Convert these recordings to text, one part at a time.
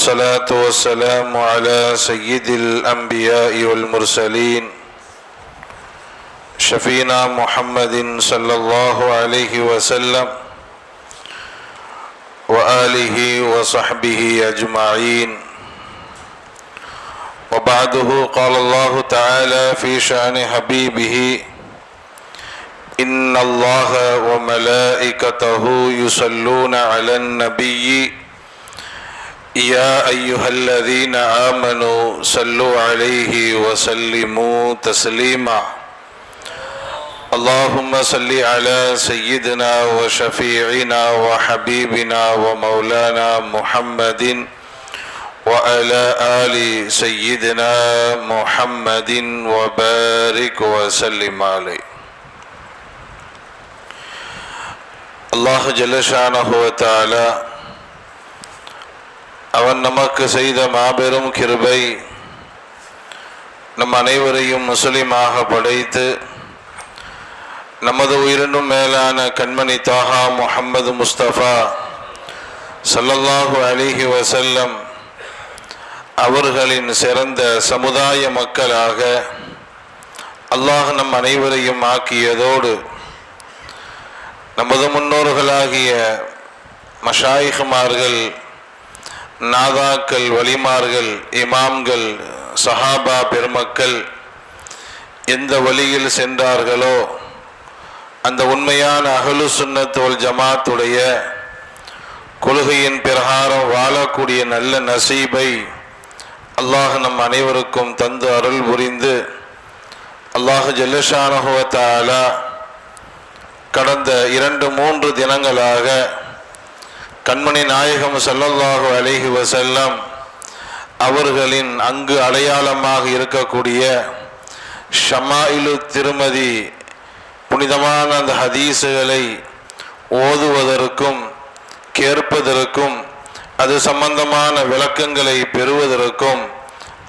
والصلاة والسلام على سيد الأنبياء والمرسلين شفينا محمد صلى الله عليه وسلم وآله وصحبه أجمعين. وبعده قال الله تعالى في شأن حبيبه: إن الله وملائكته يصلون على النبي يا أيها الذين آمنوا صلوا عليه وسلموا تسليما. اللهم صل على سيدنا وشفيعنا وحبيبنا ومولانا محمد وعلى آل سيدنا محمد وبارك وسلم عليه. அல்லாஹ் ஜல்லஷானஹு வ தஆலா அவன் நமக்கு செய்த மாபெரும் கிருபை, நம் அனைவரையும் முஸ்லிமாக படைத்து நமது உயிரினும் மேலான கண்மணி தாஹா முஹம்மது முஸ்தபா ஸல்லல்லாஹு அலைஹி வஸல்லம் அவர்களின் சிறந்த சமுதாய மக்களாக அல்லாஹ் நம் அனைவரையும் ஆக்கியதோடு நமது முன்னோர்களாகிய மஷாயிஹ்மார்கள், நாதாக்கள், வலிமார்கள், இமாம்கள், சஹாபா பெருமக்கள் எந்த வழியில் சென்றார்களோ அந்த உண்மையான அஹ்லு சுன்னத் வல் ஜமாத்துடைய கொள்கையின் பிரகாரம் வாழக்கூடிய நல்ல நசீபை அல்லாஹ் நம் அனைவருக்கும் தந்து அருள் புரிந்து, அல்லாஹ் ஜல்லஷானஹு வ தஆலா கடந்த 2-3 தினங்களாக கண்மணி நாயகம் ஸல்லல்லாஹு அலைஹி வஸல்லம் அவர்களின் அங்கு அடையாளமாக இருக்கக்கூடிய ஷமாயிலு திருமதி புனிதமான அந்த ஹதீஸுகளை ஓதுவதற்கும் கேட்பதற்கும் அது சம்பந்தமான விளக்கங்களை பெறுவதற்கும்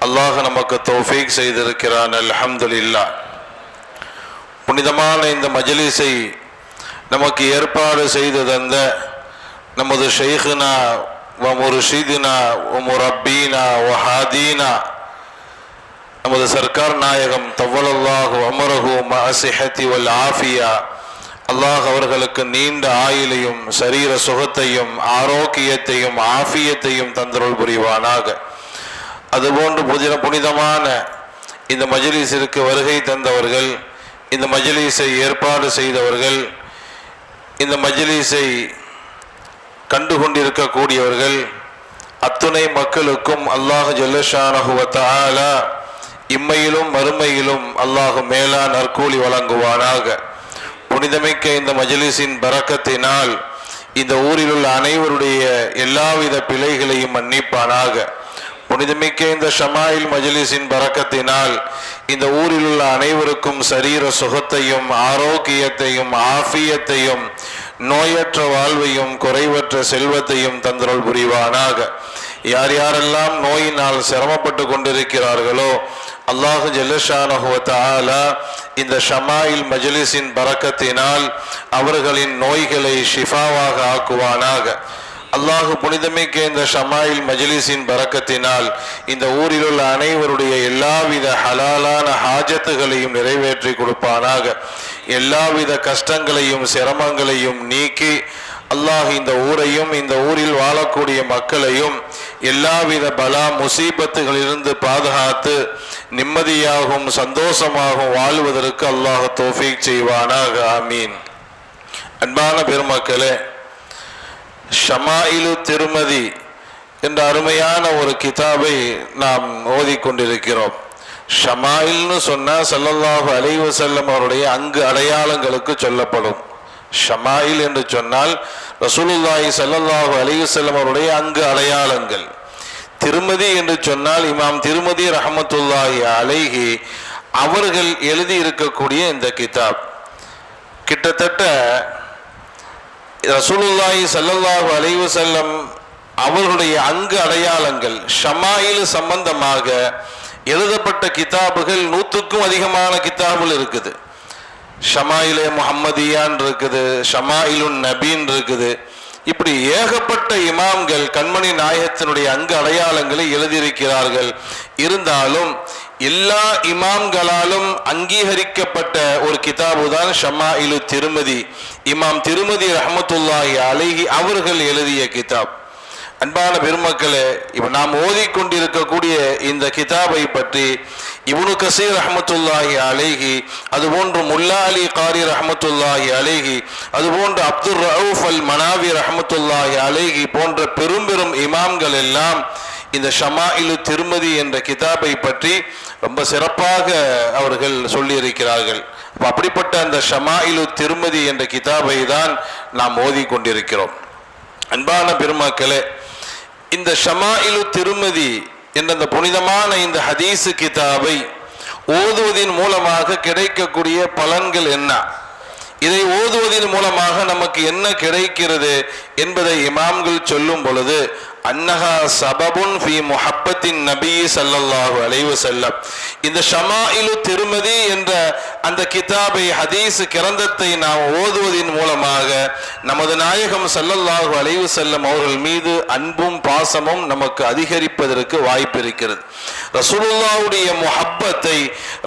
அல்லாஹ் நமக்கு தௌஃபீக் செய்திருக்கிறான். அல்ஹம்துலில்லாஹ். புனிதமான இந்த மஜ்லிஸை நமக்கு ஏற்பாடு செய்து தந்த நமது ஷைഖுனா வ முர்ஷிதுனா வ முரப்பீனா வ ஹாதீனா நமது சர்க்கார் நாயகம் தவ்வலல்லாஹு அமரஹு மஅ ஸிஹத்தி வல் ஆஃபியா, அல்லாஹ் அவர்களுக்கு நீண்ட ஆயுளையும் சரீர சுகத்தையும் ஆரோக்கியத்தையும் ஆஃபியத்தையும் தந்தருள் புரிவானாக. அதுபோன்று புனிதமான இந்த மஜ்லிஸிற்கு வருகை தந்தவர்கள், இந்த மஜ்லிஸை ஏற்பாடு செய்தவர்கள், இந்த மஜ்லிஸை கண்டுகொண்டிருக்கக்கூடியவர்கள் அத்துணை மக்களுக்கும் அல்லாஹ் ஜல்லஷானஹு வ தஆலா இம்மையிலும் மறுமையிலும் அல்லாஹ் மேலா நற்கூலி வழங்குவானாக. புனிதமிக்க இந்த மஜ்லிஸின் பரக்கத்தினால் இந்த ஊரில் உள்ள அனைவருடைய எல்லாவித பிழைகளையும் மன்னிப்பானாக. புனிதமிக்க இந்த ஷமாயில் மஜ்லிஸின் பரக்கத்தினால் இந்த ஊரில் உள்ள அனைவருக்கும் சரீர சுகத்தையும் ஆரோக்கியத்தையும் ஆஃபியத்தையும் நோயற்ற வாழ்வையும் குறைவற்ற செல்வத்தையும் தந்தருள் புரிவானாக. யார் யாரெல்லாம் நோயினால் சிரமப்பட்டு கொண்டிருக்கிறார்களோ அல்லாஹ் ஜல்லஷானஹு வ தஆலா இந்த ஷமாயில் மஜ்லிஸின் பரக்கத்தினால் அவர்களின் நோய்களை ஷிஃபாவாக ஆக்குவானாக. அல்லாஹ் புனிதமிக்க இந்த ஷமாயில் மஜ்லிஸின் பரக்கத்தினால் இந்த ஊரில் உள்ள அனைவருடைய எல்லாவித ஹலாலான ஹாஜத்துகளையும் நிறைவேற்றி கொடுப்பானாக. எல்லாவித கஷ்டங்களையும் சிரமங்களையும் நீக்கி அல்லாஹ் இந்த ஊரையும் இந்த ஊரில் வாழக்கூடிய மக்களையும் எல்லாவித பலா முசீபத்துகளிலிருந்து பாதுகாத்து நிம்மதியாகவும் சந்தோஷமாகவும் வாழ்வதற்கு அல்லாஹ் தௌஃபீக் செய்வானாக. ஆமீன். அன்பான பெருமக்களே, ஷமாயிலு திருமதி என்ற அருமையான ஒரு கிதாபை நாம் ஓதிக்கொண்டிருக்கிறோம். ஷமாயில்னு சொன்னால் ஸல்லல்லாஹு அலைஹி வஸல்லம் அவருடைய அங்கு அடையாளங்களுக்கு சொல்லப்படும். ஷமாயில் என்று சொன்னால் ரசூலுல்லாஹி ஸல்லல்லாஹு அலைஹி வஸல்லம் அவருடைய அங்கு அடையாளங்கள். திருமதி என்று சொன்னால் இமாம் திருமதி ரஹ்மத்துல்லாஹி அலைஹி அவர்கள் எழுதி இருக்கக்கூடிய இந்த கிதாப் கிட்டத்தட்ட ரசூலுல்லாஹி ஸல்லல்லாஹு அலைஹி வஸல்லம் அவர்களுடைய அங்கு அடையாளங்கள் ஷமாயில் சம்பந்தமாக எழுதப்பட்ட கிதாபுகள் 100க்கும் அதிகமான கிதாபுகள் இருக்குது. ஷமாயிலே முஹம்மதியான் இருக்குது, ஷமாயிலுன் நபீன் இருக்குது, இப்படி ஏகப்பட்ட இமாம்கள் கண்மணி நாயகத்தினுடைய அங்கு அடையாளங்களை எழுதியிருக்கிறார்கள். இருந்தாலும் எல்லா இமாம்களாலும் அங்கீகரிக்கப்பட்ட ஒரு கிதாபு தான் ஷமாயிலு திருமதி. இமாம் திருமதி ரஹ்மத்துல்லாஹி அலைஹி அவர்கள் எழுதிய கிதாப். அன்பான பெருமக்களே, இப்ப நாம் ஓதிக்கொண்டிருக்கக்கூடிய இந்த கிதாபை பற்றி இப்னு கசீர் ரஹ்மத்துல்லாஹி அலைஹி, அதுபோன்று முல்லா அலி காரி ரஹ்மத்துல்லாஹி அலைஹி, அதுபோன்று அப்துர் ரவுஃப் அல் மனாவி ரஹ்மத்துல்லாஹி அலைஹி போன்ற பெரும் பெரும் இமாம்கள் எல்லாம் இந்த ஷமாயிலு திருமதி என்ற கிதாபை பற்றி ரொம்ப சிறப்பாக அவர்கள் சொல்லியிருக்கிறார்கள். அப்படிப்பட்ட அந்த ஷமாயிலு திருமதி என்ற கிதாபை தான் நாம் ஓதிக்கொண்டிருக்கிறோம். அன்பான பெருமக்களே, இந்த ஷமாயிலு திருமதி என்ற அந்த புனிதமான இந்த ஹதீஸ் கிதாபை ஓதுவதின் மூலமாக கிடைக்கக்கூடிய பலன்கள் என்ன, இதை ஓதுவதன் மூலமாக நமக்கு என்ன கிடைக்கிறது என்பதை இமாம்கள் சொல்லும் பொழுது, அன்னஹா சபபுன் ஃபி முஹப்பத்தின் நபி ஸல்லல்லாஹு அலைஹி வஸல்லம், இந்த ஷமாயிலு திருமதி என்ற அந்த கிதாபை ஹதீஸ் கிரந்தத்தை நாம் ஓதுவதன் மூலமாக நமது நாயகம் ஸல்லல்லாஹு அலைஹி வஸல்லம் அவர்கள் மீது அன்பும் பாசமும் நமக்கு அதிகரிப்பதற்கு வாய்ப்பு இருக்கிறது. ரசூலுல்லாஹ்வுடைய முஹப்பத்தை,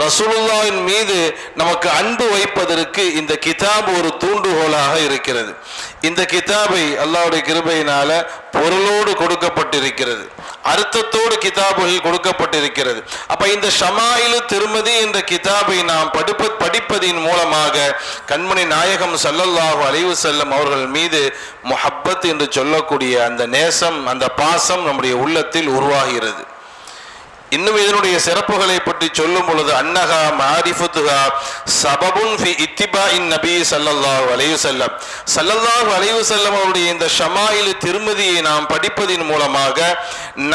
ரசூலுல்லாஹ்வின் மீது நமக்கு அன்பு வைப்பதற்கு இந்த கிதாப் ஒரு தூண்டுகோலாக இருக்கிறது. இந்த கிதாபை அல்லாஹ்வுடைய கிருபையினால பொருளோடு கொடுக்கப்பட்டிருக்கிறது, அர்த்தத்தோடு கிதாபுகள் கொடுக்கப்பட்டிருக்கிறது. அப்ப இந்த ஷமாயிலு திருமதி என்ற கிதாபை நாம் படிப்பதின் மூலமாக கண்மணி நாயகம் ஸல்லல்லாஹு அலைஹி வஸல்லம் அவர்கள் மீது முஹப்பத் என்று சொல்லக்கூடிய அந்த நேசம், அந்த பாசம் நம்முடைய உள்ளத்தில் உருவாகிறது. இன்னும் இதனுடைய சிறப்புகளை பற்றி சொல்லும் பொழுது, அன்னஹா மாரிஃபத்துஹா சபபுன் ஃபி இத்திபாஇன் நபி ஸல்லல்லாஹு அலைஹி வஸல்லம், ஸல்லல்லாஹு அலைஹி வஸல்லம் அவருடைய இந்த ஷமாயிலு திருமதியை நாம் படிப்பதின் மூலமாக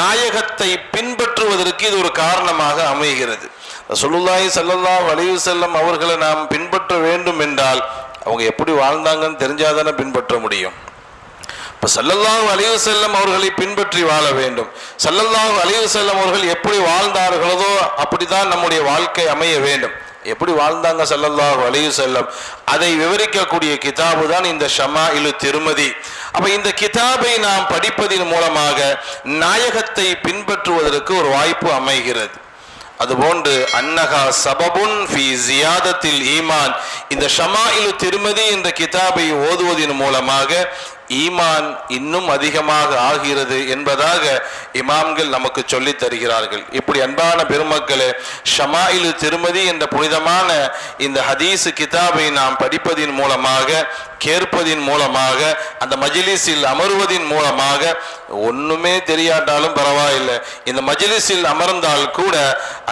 நாயகத்தை பின்பற்றுவதற்கு இது ஒரு காரணமாக அமைகிறது. ரசூலுல்லாஹி ஸல்லல்லாஹு அலைஹி வஸல்லம் அவர்களை நாம் பின்பற்ற வேண்டும் என்றால் அவங்க எப்படி வாழ்ந்தாங்கன்னு தெரிஞ்சாதானே பின்பற்ற முடியும். இப்போ ஸல்லல்லாஹு அலைஹி வஸல்லம் அவர்களை பின்பற்றி வாழ வேண்டும். ஸல்லல்லாஹு அலைஹி வஸல்லம் அவர்கள் எப்படி வாழ்ந்தார்களோ அப்படிதான் நம்முடைய வாழ்க்கை அமைய வேண்டும். எப்படி வாழ்ந்தாங்க ஸல்லல்லாஹு அலைஹி வஸல்லம், அதை விவரிக்கக்கூடிய கிதாபு தான் இந்த ஷமாயிலு திருமதி. அப்ப இந்த கிதாபை நாம் படிப்பதன் மூலமாக நாயகத்தை பின்பற்றுவதற்கு ஒரு வாய்ப்பு அமைகிறது. அதுபோன்று அன்னஹா சபபுன் ஃபி ஜியாதத்தில் ஈமான், இந்த ஷமாயிலு திருமதி என்ற கிதாபை ஓதுவதன் மூலமாக ஈமான் இன்னும் அதிகமாக ஆகிறது என்பதாக இமாம்கள் நமக்கு சொல்லி தருகிறார்கள். இப்படி அன்பான பெருமக்களே, ஷமாயிலு திருமதி என்ற புனிதமான இந்த ஹதீஸ் கிதாபை நாம் படிப்பதின் மூலமாக, கேட்பதின் மூலமாக, அந்த மஜ்லிஸில் அமர்வதின் மூலமாக, ஒண்ணுமே தெரியாட்டாலும் பரவாயில்லை, இந்த மஜ்லிஸில் அமர்ந்தால் கூட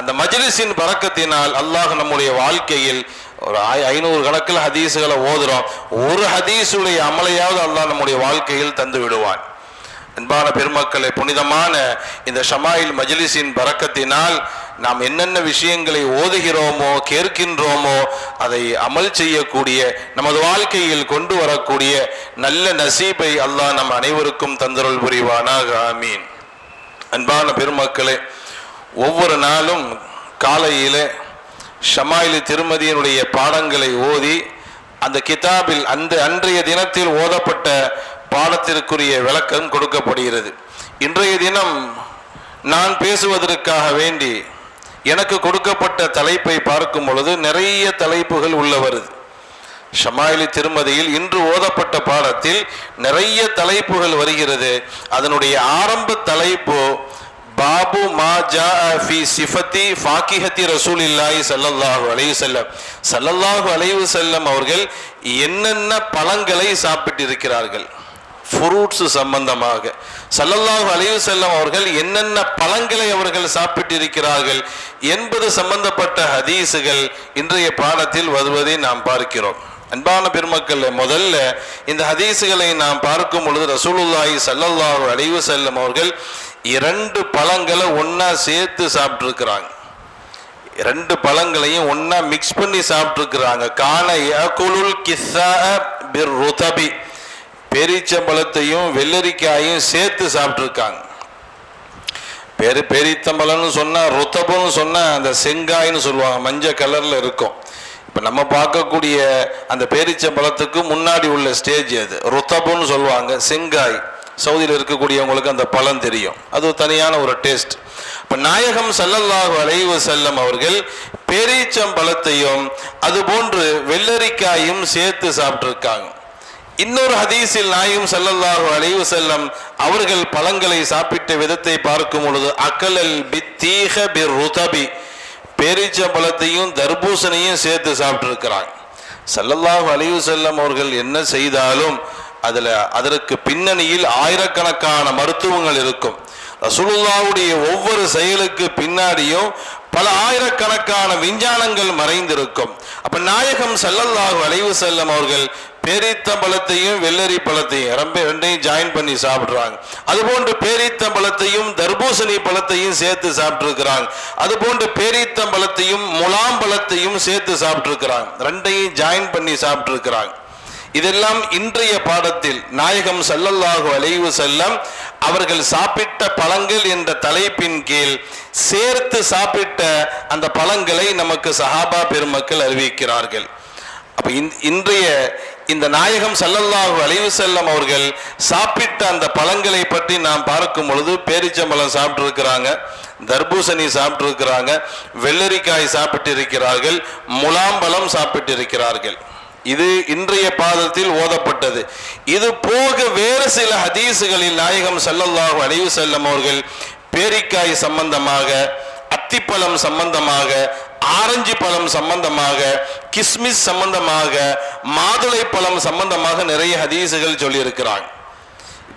அந்த மஜ்லிஸின் பரக்கத்தினால் அல்லாஹ் நம்முடைய வாழ்க்கையில் ஒரு 500 கணக்கில் ஹதீஸுகளை ஓதுறோம், ஒரு ஹதீஸுடைய அமலையாவது அல்லாஹ் நம்முடைய வாழ்க்கையில் தந்து விடுவான். அன்பான பெருமக்களை, புனிதமான இந்த ஷமாயில் மஜ்லிஸின் பரக்கத்தினால் நாம் என்னென்ன விஷயங்களை ஓதுகிறோமோ, கேட்கின்றோமோ, அதை அமல் செய்யக்கூடிய, நமது வாழ்க்கையில் கொண்டு வரக்கூடிய நல்ல நசீபை அல்லாஹ் நம் அனைவருக்கும் தந்தருள் புரிவானாக. ஆமீன். அன்பான பெருமக்களே, ஒவ்வொரு நாளும் காலையிலே ஷமாயிலு திருமதியினுடைய பாடங்களை ஓதி அந்த கிதாபில் அந்த அன்றைய தினத்தில் ஓதப்பட்ட பாடத்திற்குரிய விளக்கம் கொடுக்கப்படுகிறது. இன்றைய தினம் நான் பேசுவதற்காக வேண்டி எனக்கு கொடுக்கப்பட்ட தலைப்பை பார்க்கும் பொழுது நிறைய தலைப்புகள் உள்ள வருது. ஷமாயிலு திருமதியில் இன்று ஓதப்பட்ட பாடத்தில் நிறைய தலைப்புகள் வருகிறது. அதனுடைய ஆரம்ப தலைப்பு பாபு மா ஜாஅ ஃபீ சிஃபத்தி ஃபாக்கிஹத்தி ரசூலில்லாஹி ஸல்லல்லாஹு அலைஹி வஸல்லம், ஸல்லல்லாஹு அலைஹி வஸல்லம் அவர்கள் என்னென்ன பழங்களை சாப்பிட்டிருக்கிறார்கள், ஃப்ரூட்ஸ் சம்பந்தமாக ஸல்லல்லாஹு அலைஹி வஸல்லம் அவர்கள் என்னென்ன பழங்களை அவர்கள் சாப்பிட்டிருக்கிறார்கள் என்பது சம்பந்தப்பட்ட ஹதீஸுகள் இன்றைய பாடத்தில் வருவதை நாம் பார்க்கிறோம். அன்பான பெருமக்கள், முதல்ல இந்த ஹதீஸுகளை நாம் பார்க்கும் பொழுது ரசூலுல்லாஹி ஸல்லல்லாஹு அலைஹி வஸல்லம் அவர்கள் 2 பழங்களை ஒன்னா சேர்த்து சாப்பிட்டுருக்கிறாங்க. 2 பழங்களையும் ஒன்னா மிக்ஸ் பண்ணி சாப்பிட்டுருக்கிறாங்க. கான யகுலுல் கிஸ்ஸாஅ பிர்ருதபி, பேரிச்சம்பழத்தையும் வெள்ளரிக்காயும் சேர்த்து சாப்பிட்டுருக்காங்க. பேரித்தம்பழம்னு சொன்னா, ருத்தபுன்னு சொன்னா அந்த செங்காய்னு சொல்லுவாங்க, மஞ்சள் கலர்ல இருக்கும். இப்போ நம்ம பார்க்கக்கூடிய அந்த பேரிச்சம்பழத்துக்கு முன்னாடி உள்ள ஸ்டேஜ் அது ருத்தபுன்னு சொல்லுவாங்க, செங்காய். சவுதியில் இருக்கக்கூடியவங்களுக்கு அந்த பழம் தெரியும், அது தனியான ஒரு டேஸ்ட். இப்போ நாயகம் ஸல்லல்லாஹு அலைஹி வஸல்லம் அவர்கள் பேரீச்சம்பழத்தையும் அதுபோன்று வெள்ளரிக்காயும் சேர்த்து சாப்பிட்டிருக்காங்க. இன்னொரு ஹதீஸில் நாயகம் ஸல்லல்லாஹு அலைஹி வஸல்லம் அவர்கள் பழங்களை சாப்பிட்ட விதத்தை பார்க்கும் பொழுது அக்கலல் பித்தீஹ பிர்ருதபி, பேரீச்சம்பழத்தையும் தர்பூசணியும் சேர்த்து சாப்பிட்டிருக்கிறாங்க. ஸல்லல்லாஹு அலைஹி வஸல்லம் அவர்கள் என்ன செய்தாலும் அதற்கு பின்னணியில் ஆயிரக்கணக்கான மருத்துவங்கள் இருக்கும். ரசூலுல்லாஹ்வுடைய ஒவ்வொரு செயலுக்கு பின்னாடியும் பல ஆயிரக்கணக்கான விஞ்ஞானங்கள் மறைந்திருக்கும். அப்ப நாயகம் ஸல்லல்லாஹு அலைஹி வஸல்லம் அவர்கள் பேரீத்தம்பழத்தையும் வெள்ளரி பழத்தையும் ரெண்டையும் ஜாயின் பண்ணி சாப்பிடுறாங்க. அதுபோன்று பேரீத்தம்பழத்தையும் தர்பூசணி பழத்தையும் சேர்த்து சாப்பிட்டுருக்கிறாங்க. அதுபோன்று பேரீத்தம்பழத்தையும் முலாம்பழத்தையும் சேர்த்து சாப்பிட்டுருக்கிறாங்க. ரெண்டையும் ஜாயின் பண்ணி சாப்பிட்டுருக்கிறாங்க. இதெல்லாம் இன்றைய பாடத்தில் நாயகம் ஸல்லல்லாஹு அலைஹி வஸல்லம் அவர்கள் சாப்பிட்ட பழங்கள் என்ற தலைப்பின் கீழ் சேர்த்து சாப்பிட்ட அந்த பழங்களை நமக்கு சஹாபா பெருமக்கள் அறிவிக்கிறார்கள். அப்ப இன்றைய இந்த நாயகம் ஸல்லல்லாஹு அலைஹி வஸல்லம் அவர்கள் சாப்பிட்ட அந்த பழங்களை பற்றி நாம் பார்க்கும் பொழுது பேரிச்சம்பழம் சாப்பிட்டு இருக்கிறாங்க, தர்பூசணி சாப்பிட்டு இருக்கிறாங்க, வெள்ளரிக்காய் சாப்பிட்டு இருக்கிறார்கள், முலாம்பழம் சாப்பிட்டு இருக்கிறார்கள். இது இன்றைய பாதத்தில் ஓதப்பட்டது. இது போக வேறு சில ஹதீசுகளில் நாயகம் ஸல்லல்லாஹு அலைஹி வஸல்லம் அவர்கள் பேரிக்காய் சம்பந்தமாக, அத்திப்பழம் சம்பந்தமாக, ஆரஞ்சு பழம் சம்பந்தமாக, கிஸ்மிஸ் சம்பந்தமாக, மாதுளை பழம் சம்பந்தமாக நிறைய ஹதீசுகள் சொல்லி இருக்கிறாங்க.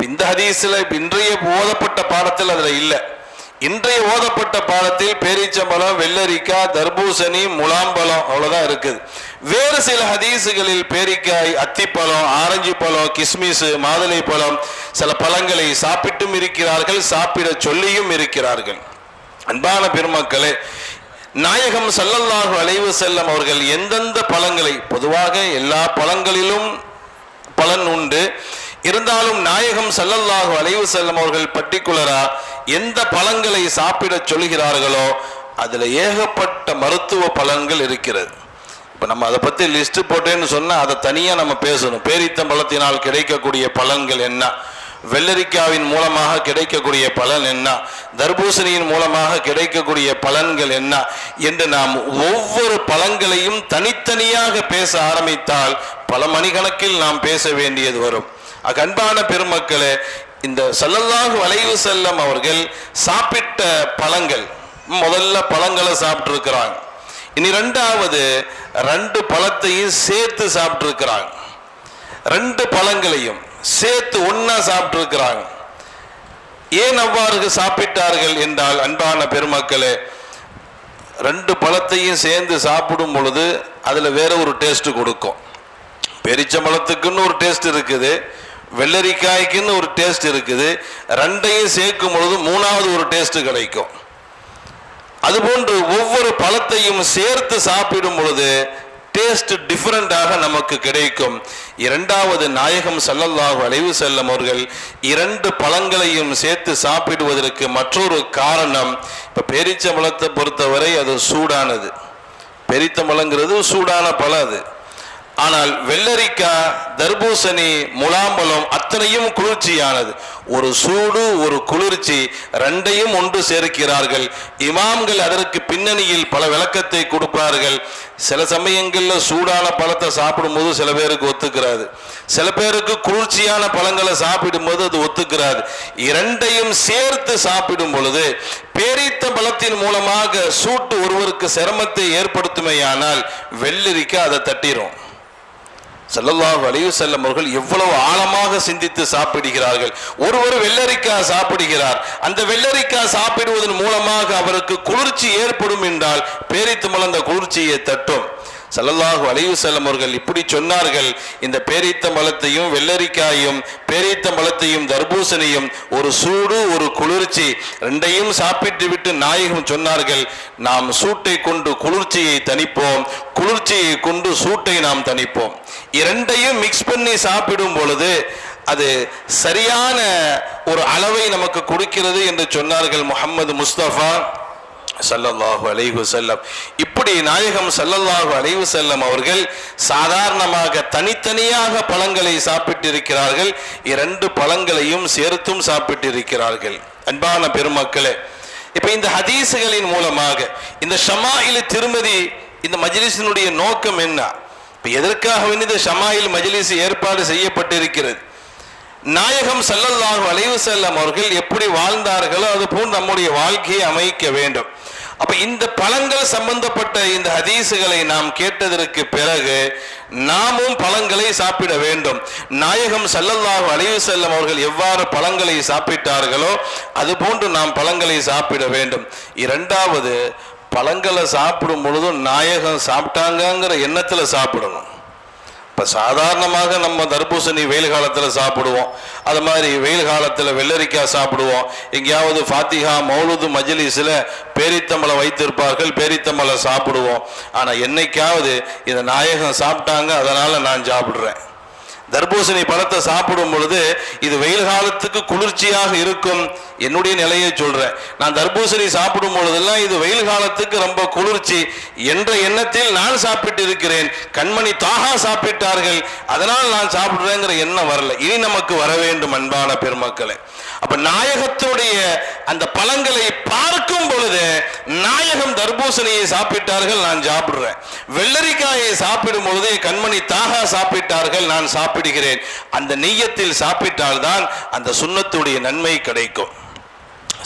இந்த ஹதீஸ்ல இன்றைய ஓதப்பட்ட பாடத்தில் அதுல இல்லை. இன்றைய ஓதப்பட்ட பாடத்தில் பேரீச்சம்பழம், வெள்ளரிக்காய், தர்பூசணி, முலாம்பழம் அவ்வளவுதான் இருக்குது. வேறு சில ஹதீசுகளில் பேரிக்காய், அத்திப்பழம், ஆரஞ்சு பழம், கிஸ்மிஸ், மாதுளை பழம் சில பழங்களை சாப்பிட்டும் இருக்கிறார்கள், சாப்பிட சொல்லியும் இருக்கிறார்கள். அன்பான பெருமக்களே, நாயகம் ஸல்லல்லாஹு அலைஹி வஸல்லம் அவர்கள் எந்தெந்த பழங்களை, பொதுவாக எல்லா பழங்களிலும் பலன் உண்டு, இருந்தாலும் நாயகம் ஸல்லல்லாஹு அலைஹி வஸல்லம் அவர்கள் பர்டிகுலரா எந்த பழங்களை சாப்பிட சொல்கிறார்களோ அதுல ஏகப்பட்ட மருத்துவ பலன்கள் இருக்கிறது. இப்ப நம்ம அதை பத்தி லிஸ்ட் போட்டேன்னு சொன்னா அதை தனியா நம்ம பேசணும். பேரித்தம்பழத்தினால் கிடைக்கக்கூடிய பலன்கள் என்ன, வெள்ளரிக்காவின் மூலமாக கிடைக்கக்கூடிய பலன் என்ன, தர்பூசணியின் மூலமாக கிடைக்கக்கூடிய பலன்கள் என்ன என்று நாம் ஒவ்வொரு பழங்களையும் தனித்தனியாக பேச ஆரம்பித்தால் பல மணிக்கணக்கில் நாம் பேச வேண்டியது வரும். அன்பான பெருமக்களே, இந்த ஸல்லல்லாஹு அலைஹி வஸல்லம் அவர்கள் சாப்பிட்ட பழங்கள், முதல்ல பழங்களை சாப்பிட்டு இருக்கிறாங்க. இனி ரெண்டாவது 2 பழத்தையும் சேர்த்து சாப்பிட்டு இருக்கிறாங்க. 2 பழங்களையும் சேர்த்து ஒன்னா சாப்பிட்டு இருக்கிறாங்க. ஏன் அவ்வாறு சாப்பிட்டார்கள் என்றால், அன்பான பெருமக்களே, 2 பழத்தையும் சேர்ந்து சாப்பிடும் பொழுது அதுல வேற ஒரு டேஸ்ட் கொடுக்கும். பேரிச்சம்பழத்துக்குன்னு ஒரு டேஸ்ட் இருக்குது, வெள்ளரிக்காய்க்குன்னு ஒரு டேஸ்ட் இருக்குது. 2ஐயும் சேர்க்கும் பொழுது 3வது ஒரு டேஸ்ட் கிடைக்கும். அதுபோன்று ஒவ்வொரு பழத்தையும் சேர்த்து சாப்பிடும் பொழுது டேஸ்ட் டிஃபரெண்டாக நமக்கு கிடைக்கும். இரண்டாவது, நாயகம் ஸல்லல்லாஹு அலைஹி வஸல்லம் அவர்கள் 2 பழங்களையும் சேர்த்து சாப்பிடுவதற்கு மற்றொரு காரணம், இப்ப பேரிச்சம்பழத்தை பொறுத்தவரை அது சூடானது. பேரிச்சம்பழங்கிறது சூடான பழம் அது. ஆனால் வெள்ளரிக்காய், தர்பூசணி, முலாம்பழம் அத்தனையும் குளிர்ச்சியானது. ஒரு சூடு, ஒரு குளிர்ச்சி, 2ஐயும் ஒன்று சேர்க்கிறார்கள். இமாம்கள் அதற்கு பின்னணியில் பல விளக்கத்தை கொடுப்பார்கள். சில சமயங்களில் சூடான பழத்தை சாப்பிடும்போது சில பேருக்கு ஒத்துக்கிறாது, சில பேருக்கு குளிர்ச்சியான பழங்களை சாப்பிடும்போது அது ஒத்துக்கிறாது. 2ஐயும் சேர்த்து சாப்பிடும் பொழுது பேரித்த பழத்தின் மூலமாக சூட்டு ஒருவருக்கு சிரமத்தை ஏற்படுத்துமையானால் வெள்ளரிக்காய் அதை தட்டிரும். ஸல்லல்லாஹு அலைஹி வஸல்லம் அவர்கள் எவ்வளவு ஆழமாக சிந்தித்து சாப்பிடுகிறார்கள். ஒருவர் வெள்ளரிக்காய் சாப்பிடுகிறார், அந்த வெள்ளரிக்காய் சாப்பிடுவதன் மூலமாக அவருக்கு குளிர்ச்சி ஏற்படும் என்றால் பேரித்தம்பழம் அந்த குளிர்ச்சியை தட்டும். ஸல்லல்லாஹு அலைஹி வஸல்லம் அவர்கள் இப்படி சொன்னார்கள். இந்த பேரித்தம்பழத்தையும் வெள்ளரிக்காயும், பேரித்தம்பழத்தையும் தர்பூசணியும் ஒரு சூடு, ஒரு குளிர்ச்சி, 2ஐயும் சாப்பிட்டு விட்டு நாயகம் சொன்னார்கள், நாம் சூட்டை கொண்டு குளிர்ச்சியை தணிப்போம், குளிர்ச்சியை கொண்டு சூட்டை நாம் தணிப்போம். 2ஐயும் மிக்ஸ் பண்ணி சாப்பிடும் பொழுது அது சரியான ஒரு அளவை நமக்கு கொடுக்கிறது என்று சொன்னார்கள் முஹம்மது முஸ்தபா ஸல்லல்லாஹு அலைஹி வஸல்லம். இப்படி நாயகம் ஸல்லல்லாஹு அலைஹி வஸல்லம் அவர்கள் சாதாரணமாக தனித்தனியாக பழங்களை சாப்பிட்டிருக்கிறார்கள், இரண்டு பழங்களையும் சேர்த்தும் சாப்பிட்டிருக்கிறார்கள். அன்பான பெருமக்களே, இப்ப இந்த ஹதீசுகளின் மூலமாக இந்த ஷமாயில் திருமதி இந்த மஜ்லிஸினுடைய நோக்கம் என்ன? இப்ப எதற்காக இந்த ஷமாயில் மஜ்லிஸ் ஏற்பாடு செய்யப்பட்டிருக்கிறது? நாயகம் ஸல்லல்லாஹு அலைஹி வஸல்லம் அவர்கள் எப்படி வாழ்ந்தார்களோ அது போன்று நம்முடைய வாழ்க்கையை அமைக்க வேண்டும். அப்ப இந்த பழங்கள் சம்பந்தப்பட்ட இந்த ஹதீசுகளை நாம் கேட்டதற்கு பிறகு நாமும் பழங்களை சாப்பிட வேண்டும். நாயகம் ஸல்லல்லாஹு அலைஹி வஸல்லம் அவர்கள் எவ்வாறு பழங்களை சாப்பிட்டார்களோ அது போன்று நாம் பழங்களை சாப்பிட வேண்டும். இரண்டாவது, பழங்களை சாப்பிடும் பொழுதும் நாயகம் சாப்பிட்டாங்கிற எண்ணத்துல சாப்பிடணும். இப்போ சாதாரணமாக நம்ம தர்பூசணி வெயில் காலத்தில் சாப்பிடுவோம், அது மாதிரி வெயில் காலத்தில் வெள்ளரிக்காய் சாப்பிடுவோம். எங்கேயாவது ஃபாத்திஹா மௌலுது மஜ்லிஸில் பேரித்தம்பளம் வைத்திருப்பார்கள், பேரித்தம்பளம் சாப்பிடுவோம். ஆனால் என்னைக்காவது இதை நாயகம் சாப்பிட்டாங்க அதனால் நான் சாப்பிட்றேன். தர்பூசணி பழத்தை சாப்பிடும் பொழுது இது வெயில் காலத்துக்கு குளிர்ச்சியாக இருக்கும். என்னுடைய நிலையை சொல்றேன், நான் தர்பூசணி சாப்பிடும் பொழுதெல்லாம் இது வெயில் காலத்துக்கு ரொம்ப குளிர்ச்சி என்ற எண்ணத்தில் நான் சாப்பிட்டு இருக்கிறேன். கண்மணி தாகா சாப்பிட்டார்கள் அதனால் நான் சாப்பிடுறேங்கிற எண்ணம் வரல. இனி நமக்கு வர வேண்டும் அன்பான பெருமக்களே. அப்ப நாயகத்துடைய அந்த பழங்களை பார்க்கும் பொழுது நாயகம் தர்பூசணியை சாப்பிட்டார்கள், நான் சாப்பிடுறேன். வெள்ளரிக்காயை சாப்பிடும் பொழுது கண்மணி தாகா சாப்பிட்டார்கள், நான் சாப்பிடுகிறேன். அந்த நிய்யத்தில் சாப்பிட்டால்தான் அந்த சுன்னத்துடைய நன்மை கிடைக்கும்.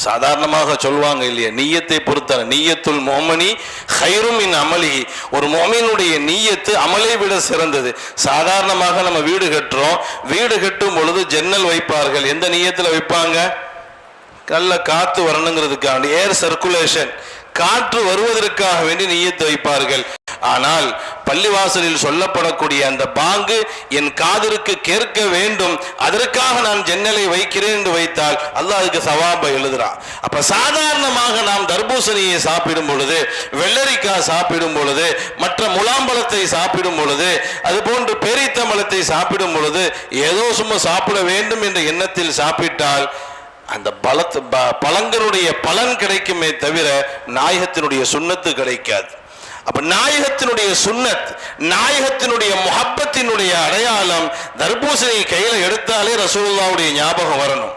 சாதாரணமாக சொல்வாங்க இல்லையா, நீயத்தை பொறுத்த நீயத்துல் முஃமினி கைரும் மின் அமலிஹி. ஒரு முஃமினுடைய நீயத்து அமலை விட சிறந்தது. சாதாரணமாக நம்ம வீடு கட்டுறோம், வீடு கட்டும் பொழுது ஜன்னல் வைப்பார்கள். எந்த நீயத்தில் வைப்பாங்க? நல்ல காத்து வரணுங்கிறதுக்காக, ஏர் சர்க்குலேஷன், காற்று வருவதற்காக வேண்டி நீயத்து வைப்பார்கள். ஆனால் பள்ளிவாசலில் சொல்லப்படக்கூடிய அந்த பாங்கு என் காதிற்கு கேட்க வேண்டும், அதற்காக நான் ஜன்னலை வைக்கிறேன் என்று வைத்தால் அல்லாஹ் அதுக்கு சவாபை எழுதுறான். அப்ப சாதாரணமாக நாம் தர்பூசணியை சாப்பிடும் பொழுது, வெள்ளரிக்காய் சாப்பிடும் பொழுது, மற்ற முலாம்பழத்தை சாப்பிடும் பொழுது, அது போன்று பேரித்தம்பழத்தை சாப்பிடும் பொழுது ஏதோ சும்மா சாப்பிட வேண்டும் என்ற எண்ணத்தில் சாப்பிட்டால் அந்த பழங்களுடைய பலன் கிடைக்குமே தவிர நாயகத்தினுடைய சுன்னத்து கிடைக்காது. அப்ப நாயகத்தினுடைய சுன்னத், நாயகத்தினுடைய முஹப்பத்தினுடைய அடையாளம் தர்பூசணியை கையில எடுத்தாலே ரசூலுல்லாஹ்வுடைய ஞாபகம் வரணும்.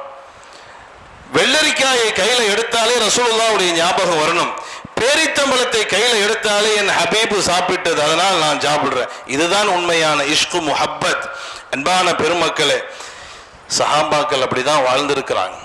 வெள்ளரிக்காயை கையில எடுத்தாலே ரசூலுல்லாஹ்வுடைய ஞாபகம் வரணும். பேரித்தம்பழத்தை கையில எடுத்தாலே என் ஹபீபு சாப்பிட்டது அதனால் நான் சாப்பிடுறேன். இதுதான் உண்மையான இஷ்கு முஹப்பத். அன்பான பெருமக்களே, சஹாபாக்கள் அப்படிதான் வாழ்ந்திருக்கிறாங்க.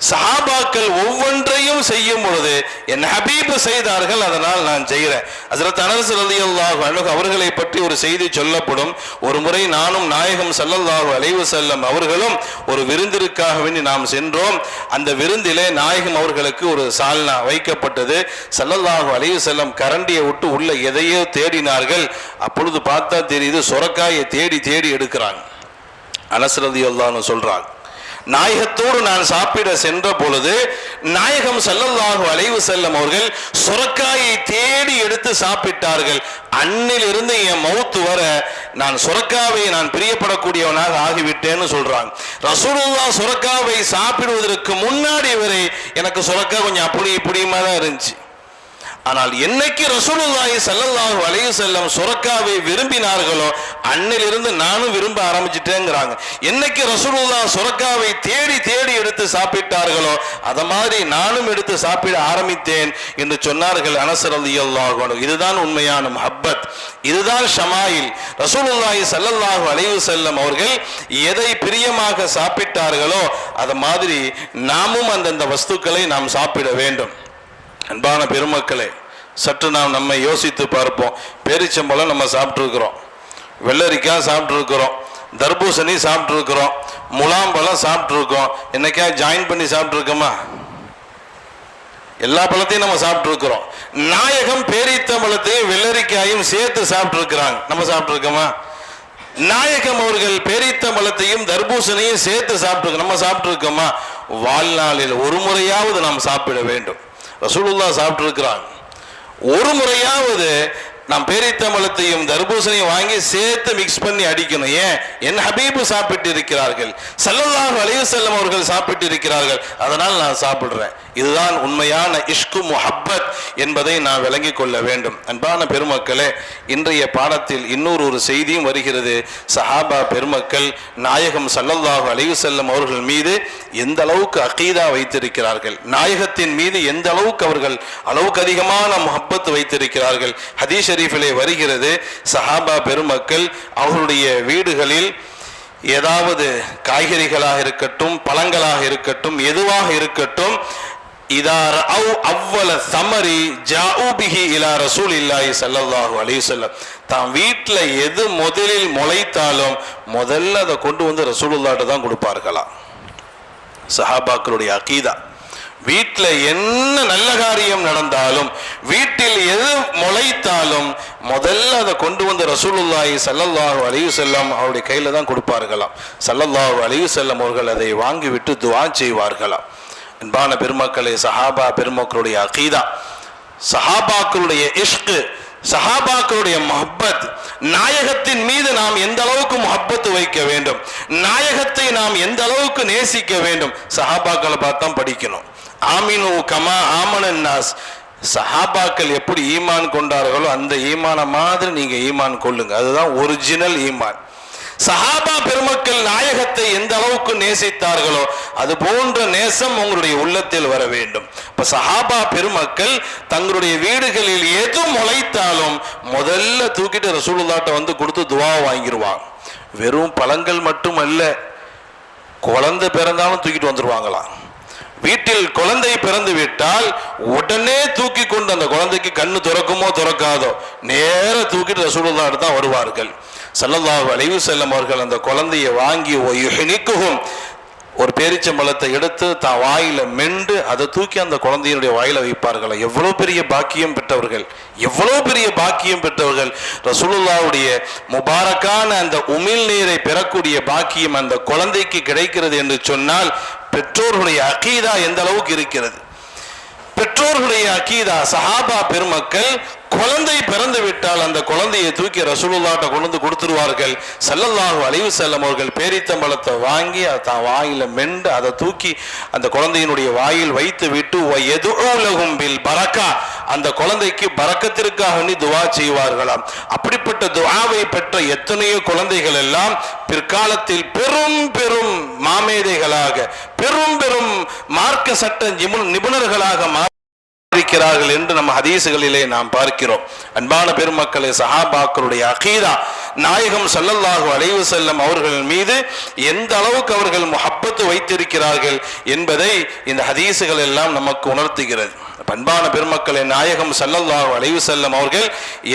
சஹாபாக்கள் ஒவ்வொன்றையும் செய்யும் பொழுது என் ஹபீபு செய்தார்கள் அதனால் நான் செய்கிறேன். ஹஜ்ரத் அனஸ் ரலியல்லாஹு அன்ஹு அவர்களை பற்றி ஒரு செய்தி சொல்லப்படும். ஒரு முறை நானும் நாயகம் ஸல்லல்லாஹு அலைஹி வஸல்லம் அவர்களும் ஒரு விருந்திற்காக வேண்டி நாம் சென்றோம். அந்த விருந்திலே நாயகம் அவர்களுக்கு ஒரு சால்னா வைக்கப்பட்டது. ஸல்லல்லாஹு அலைஹி வஸல்லம் கரண்டியை விட்டு உள்ள எதையோ தேடினார்கள். அப்பொழுது பார்த்தா தெரியுது சொரக்காயை தேடி தேடி எடுக்கிறாங்க. அனஸ் ரலியல்லாஹு அன்ஹு சொல்றாங்க, நாயகத்தோடு நான் சாப்பிட சென்ற பொழுது நாயகம் ஸல்லல்லாஹு அலைஹி வஸல்லம் அவர்கள் சுரக்காயை தேடி எடுத்து சாப்பிட்டார்கள். அன்னிலிருந்து என் மௌத்து வர நான் சுரக்காவை நான் பிரியப்படக்கூடியவனாக ஆகிவிட்டேன்னு சொல்றாங்க. ரசூலுல்லாஹ் சுரக்காவை சாப்பிடுவதற்கு முன்னாடி வரை எனக்கு சுரக்கா கொஞ்சம் அப்படி இப்படியுமா தான் இருந்துச்சு. ஆனால் என்னைக்கு ரசூலுல்லாஹி ஸல்லல்லாஹு அலைஹி வஸல்லம் சுரக்காவை விரும்பினார்களோ அன்னிலிருந்து நானும் விரும்ப ஆரம்பிச்சிட்டேங்கிறாங்க. என்னைக்கு ரசூலுல்லாஹ் சுரக்காவை தேடி தேடி எடுத்து சாப்பிட்டார்களோ அத மாதிரி நானும் எடுத்து சாப்பிட ஆரம்பித்தேன் என்று சொன்னார்கள் அனஸ் ரலியல்லாஹு அன்ஹு. இதுதான் உண்மையான முஹப்பத், இதுதான் ஷமாயில். ரசூலுல்லாஹி ஸல்லல்லாஹு அலைஹி வஸல்லம் அவர்கள் எதை பிரியமாக சாப்பிட்டார்களோ அத மாதிரி நாமும் அந்தந்த வஸ்துக்களை நாம் சாப்பிட வேண்டும். அன்பான பெருமக்களே, சற்று நாம் நம்மை யோசித்து பார்ப்போம். பேரிச்சம்பழம் நம்ம சாப்பிட்ருக்கிறோம், வெள்ளரிக்காய் சாப்பிட்ருக்கிறோம், தர்பூசணி சாப்பிட்ருக்கிறோம், முலாம்பழம் சாப்பிட்ருக்கோம். என்னைக்கா ஜாயின் பண்ணி சாப்பிட்ருக்கோமா? எல்லா பழத்தையும் நம்ம சாப்பிட்ருக்கிறோம். நாயகம் பேரித்தம்பழத்தையும் வெள்ளரிக்காயும் சேர்த்து சாப்பிட்ருக்கிறாங்க, நம்ம சாப்பிட்ருக்கோமா? நாயகம் அவர்கள் பேரித்தம்பழத்தையும் தர்பூசணியும் சேர்த்து சாப்பிட்டு நம்ம சாப்பிட்ருக்கோமா? வாழ்நாளில் ஒரு முறையாவது நாம் சாப்பிட வேண்டும். ரசூலுல்லாஹ் சாப்பிட்டு இருக்கிறாங்க. ஒரு முறையாவது நாம் பேரித்தம்பழத்தையும் தர்பூசணியும் வாங்கி சேர்த்து மிக்ஸ் பண்ணி அடிக்கணும். ஏன்? என் ஹபீபு சாப்பிட்டு இருக்கிறார்கள், ஸல்லல்லாஹு அலைஹி வஸல்லம் அவர்கள் சாப்பிட்டு இருக்கிறார்கள், அதனால் நான் சாப்பிடுறேன். இதுதான் உண்மையான இஷ்கு முஹப்பத் என்பதை நாம் விளங்கிக் கொள்ள வேண்டும். அன்பான பெருமக்களே, இன்றைய பாடத்தில் இன்னொரு செய்தியும் வருகிறது. சஹாபா பெருமக்கள் நாயகம் ஸல்லல்லாஹு அலைஹி வஸல்லம் அவர்கள் மீது எந்த அளவுக்கு அகீதா வைத்திருக்கிறார்கள், நாயகத்தின் மீது எந்த அளவுக்கு அவர்கள் அளவுக்கு அதிகமான முஹப்பத் வைத்திருக்கிறார்கள். ஹதீஸ் ஷரீஃபிலே வருகிறது, சஹாபா பெருமக்கள் அவர்களுடைய வீடுகளில் ஏதாவது காய்கறிகளாக இருக்கட்டும், பழங்களாக இருக்கட்டும், எதுவாக இருக்கட்டும், இதார் அவ் அவ்வள சமரி ஜாஊபிஹி இலா ரசூலில்லாஹி ஸல்லல்லாஹு அலைஹி வஸல்லம், தான் வீட்டில் எது முதலில் முளைத்தாலும் முதல்ல அதை கொண்டு வந்து ரசூலுல்லாஹ்ட்ட தான் கொடுப்பார்களாம். சஹாபாக்களுடைய அகீதா, வீட்டில் என்ன நல்ல காரியம் நடந்தாலும், வீட்டில் எது முளைத்தாலும் முதல்ல அதை கொண்டு வந்து ரசூலுல்லாஹி ஸல்லல்லாஹு அலைஹி வஸல்லம் அவருடைய கையில தான் கொடுப்பார்களாம். ஸல்லல்லாஹு அலைஹி வஸல்லம் அவர்கள் அதை வாங்கிவிட்டு துஆ செய்வார்களாம். அன்பான பெருமக்களே, சஹாபா பெருமக்களுடைய அகீதா, சஹாபாக்களுடைய இஷ்கு, சஹாபாக்களுடைய முஹப்பத், நாயகத்தின் மீது நாம் எந்த அளவுக்கு முஹப்பத் வைக்க வேண்டும், நாயகத்தை நாம் எந்த அளவுக்கு நேசிக்க வேண்டும், சஹாபாக்களை பார்த்தா படிக்கணும். ஆமினு கமா ஆமனன் நாஸ், சஹாபாக்கள் எப்படி ஈமான் கொண்டார்களோ அந்த ஈமான மாதிரி நீங்க ஈமான் கொள்ளுங்க, அதுதான் ஒரிஜினல் ஈமான். சஹாபா பெருமக்கள் நாயகத்தை எந்த அளவுக்கு நேசித்தார்களோ அது போன்ற நேசம் உங்களுடைய உள்ளத்தில் வர வேண்டும். இப்ப சஹாபா பெருமக்கள் தங்களுடைய வீடுகளில் எது முளைத்தாலும் முதல்ல தூக்கிட்டு ரசூலுல்லாஹ்ட்ட வந்து கொடுத்து துஆ வாங்கிடுவாங்க. வெறும் பழங்கள் மட்டும் அல்ல, குழந்தை பிறந்தாலும் தூக்கிட்டு வந்துருவாங்களாம். வீட்டில் குழந்தை பிறந்து விட்டால் உடனே தூக்கி கொண்டு அந்த குழந்தைக்கு கண்ணு திறக்குமோ திறக்காதோ நேர தூக்கிட்டு ரசூலுல்லாஹ்ட்ட தான் வருவார்கள். ஸல்லல்லாஹு அலைஹி வஸல்லம் அவர்கள் அந்த குழந்தையை வாங்கி ஒரு பேரிச்சம்பழத்தை எடுத்து தான் வாயில மென்று அதை தூக்கி அந்த குழந்தையினுடைய வாயில வைப்பார்கள். எவ்வளவு பெரிய பாக்கியம் பெற்றவர்கள், எவ்வளவு பெரிய பாக்கியம் பெற்றவர்கள். ரசூலுல்லாஹ்வுடைய முபாரக்கான அந்த உமிழ் நீரை பெறக்கூடிய பாக்கியம் அந்த குழந்தைக்கு கிடைக்கிறது என்று சொன்னால் பெற்றோர்களுடைய அகீதா எந்த அளவுக்கு இருக்கிறது. பெற்றோர்களுடைய அகீதா, சஹாபா பெருமக்கள் குழந்தை பிறந்து விட்டால் அந்த குழந்தையை தூக்கி ரசூலுல்லாஹ்ட்ட கொண்டு வந்து கொடுத்துருவார்கள். ஸல்லல்லாஹு அலைஹி வஸல்லம் அவர்கள் பேரித்தம்பழத்தை வாங்கி தான் வாயில மென்று அதை தூக்கி அந்த குழந்தையினுடைய வாயில் வைத்து விட்டு வயதுஉ லஹும் பில் பரக்கா, அந்த குழந்தைக்கு பரக்கத்திற்காக நீ துஆ செய்வார்களாம். அப்படிப்பட்ட துஆவை பெற்ற எத்தனையோ குழந்தைகள் எல்லாம் பிற்காலத்தில் பெரும் பெரும் மாமேதைகளாக, பெரும் பெரும் மார்க்க சட்ட நிபுணர்களாக இருக்கிறார்கள் என்று நம்ம ஹதீசுகளிலே நாம் பார்க்கிறோம். அன்பான பெருமக்களே, சஹாபாக்களுடைய அகீதா, நாயகம் ஸல்லல்லாஹு அலைஹி வஸல்லம் அவர்கள் மீது எந்த அளவுக்கு அவர்கள் முஹப்பத் வைத்திருக்கிறார்கள் என்பதை இந்த ஹதீசுகள் எல்லாம் நமக்கு உணர்த்துகிறது. அன்பான பெருமக்களே, நாயகம் ஸல்லல்லாஹு அலைஹி வஸல்லம் அவர்கள்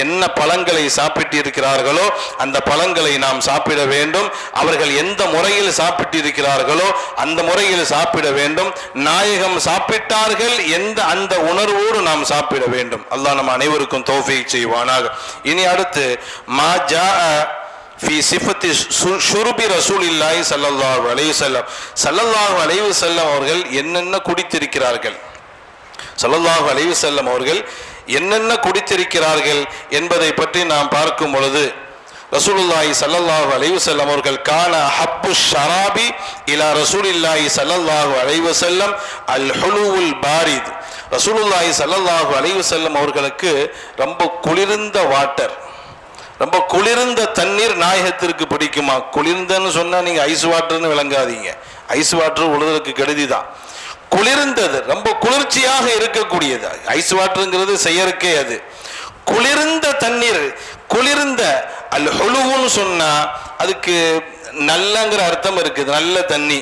என்ன பழங்களை சாப்பிட்டு இருக்கிறார்களோ அந்த பழங்களை நாம் சாப்பிட வேண்டும். அவர்கள் எந்த முறையில் சாப்பிட்டு இருக்கிறார்களோ அந்த முறையில் சாப்பிட வேண்டும். நாயகம் சாப்பிட்டார்கள் எந்த அந்த உணர்வோடு நாம் சாப்பிட வேண்டும். அல்லாஹ் நம் அனைவருக்கும் தௌஃபீக் செய்வானாக. இனி அடுத்து மா ஜாஅ ஃபீ சிஃபத்தி ஷுர்பி ரசூலில்லாஹி ஸல்லல்லாஹு அலைஹி வஸல்லம், ஸல்லல்லாஹு அலைஹி வஸல்லம் அவர்கள் என்னென்ன குடித்திருக்கிறார்கள், ஸல்லல்லாஹு அலைஹி வஸல்லம் அவர்கள் என்னென்ன குடித்திருக்கிறார்கள் என்பதை பற்றி நாம் பார்க்கும் பொழுது ரசூலுல்லாஹி ஸல்லல்லாஹு அலைஹி வஸல்லம் அவர்கள் கான ஹப்பு ஷராபி இலா ரசூலில்லாஹி ஸல்லல்லாஹு அலைஹி வஸல்லம் அல் ஹுலுவுல் பாரித். ரசூலுல்லாஹி ஸல்லல்லாஹு அலைஹி வஸல்லம் அவர்களுக்கு ரொம்ப குளிர்ந்த வாட்டர், ரொம்ப குளிர்ந்த தண்ணீர் நாயகத்திற்கு பிடிக்குமா. குளிர்ந்தன்னு சொன்னா நீங்க ஐஸ் வாட்டர்னு விளங்காதீங்க, ஐஸ் வாட்டர் உலகத்துக்கு கெடுதி தான். குளிர்ந்தது, ரொம்ப குளிர்ச்சியாக இருக்கக்கூடியது. ஐஸ் வாட்டருங்கிறது செயற்கை, அது குளிர்ந்த தண்ணீர். குளிர்ந்த அல் ஹுலுவுன்னு சொன்னா அதுக்கு நல்லங்கிற அர்த்தம் இருக்குது, நல்ல தண்ணி.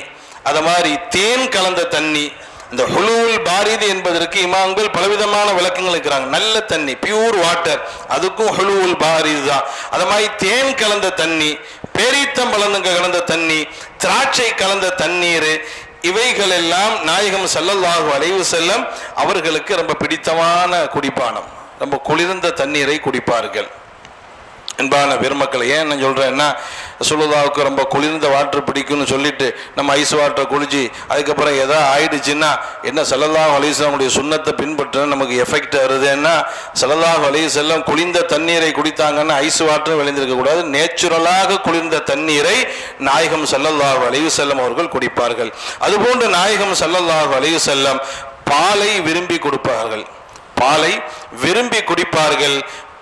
அத மாதிரி தேன் கலந்த தண்ணி. இந்த ஹுலுவுல் பாரிது என்பதற்கு இமாம்கள் பலவிதமான விளக்கங்கள் இருக்கிறாங்க. நல்ல தண்ணி, பியூர் வாட்டர், அதுக்கும் ஹுலுவுல் பாரிது தான். அது மாதிரி தேன் கலந்த தண்ணி, பேரீத்தம்பழம் கலந்த தண்ணி, திராட்சை கலந்த தண்ணீர், இவைகள் எல்லாம் நாயகம் ஸல்லல்லாஹு அலைஹி வஸல்லம் அவர்களுக்கு ரொம்ப பிடித்தமான குடிப்பானம். ரொம்ப குளிர்ந்த தண்ணீரை குடிப்பார்கள். அன்பான பெருமக்களை, ஏன் நான் சொல்றேன்னா, ரசூலுல்லாஹ்வுக்கு ரொம்ப குளிர்ந்த வாட்டர் பிடிக்கும்னு சொல்லிட்டு நம்ம ஐஸ் வாட்டரை குடிச்சு அதுக்கப்புறம் எதாவது ஆயிடுச்சுன்னா என்ன ஸல்லல்லாஹு அலைஹி வஸல்லம் சுன்னத்தை பின்பற்ற நமக்கு எஃபெக்ட் வருதுன்னா, ஸல்லல்லாஹு அலைஹி வஸல்லம் குளிர்ந்த தண்ணீரை குடித்தாங்கன்னா ஐஸ் வாட்டரும் விளைந்திருக்க கூடாது. நேச்சுரலாக குளிர்ந்த தண்ணீரை நாயகம் ஸல்லல்லாஹு அலைஹி வஸல்லம் அவர்கள் குடிப்பார்கள். அதுபோன்று நாயகம் ஸல்லல்லாஹு அலைஹி வஸல்லம் பாலை விரும்பி கொடுப்பார்கள், பாலை விரும்பி குடிப்பார்கள்,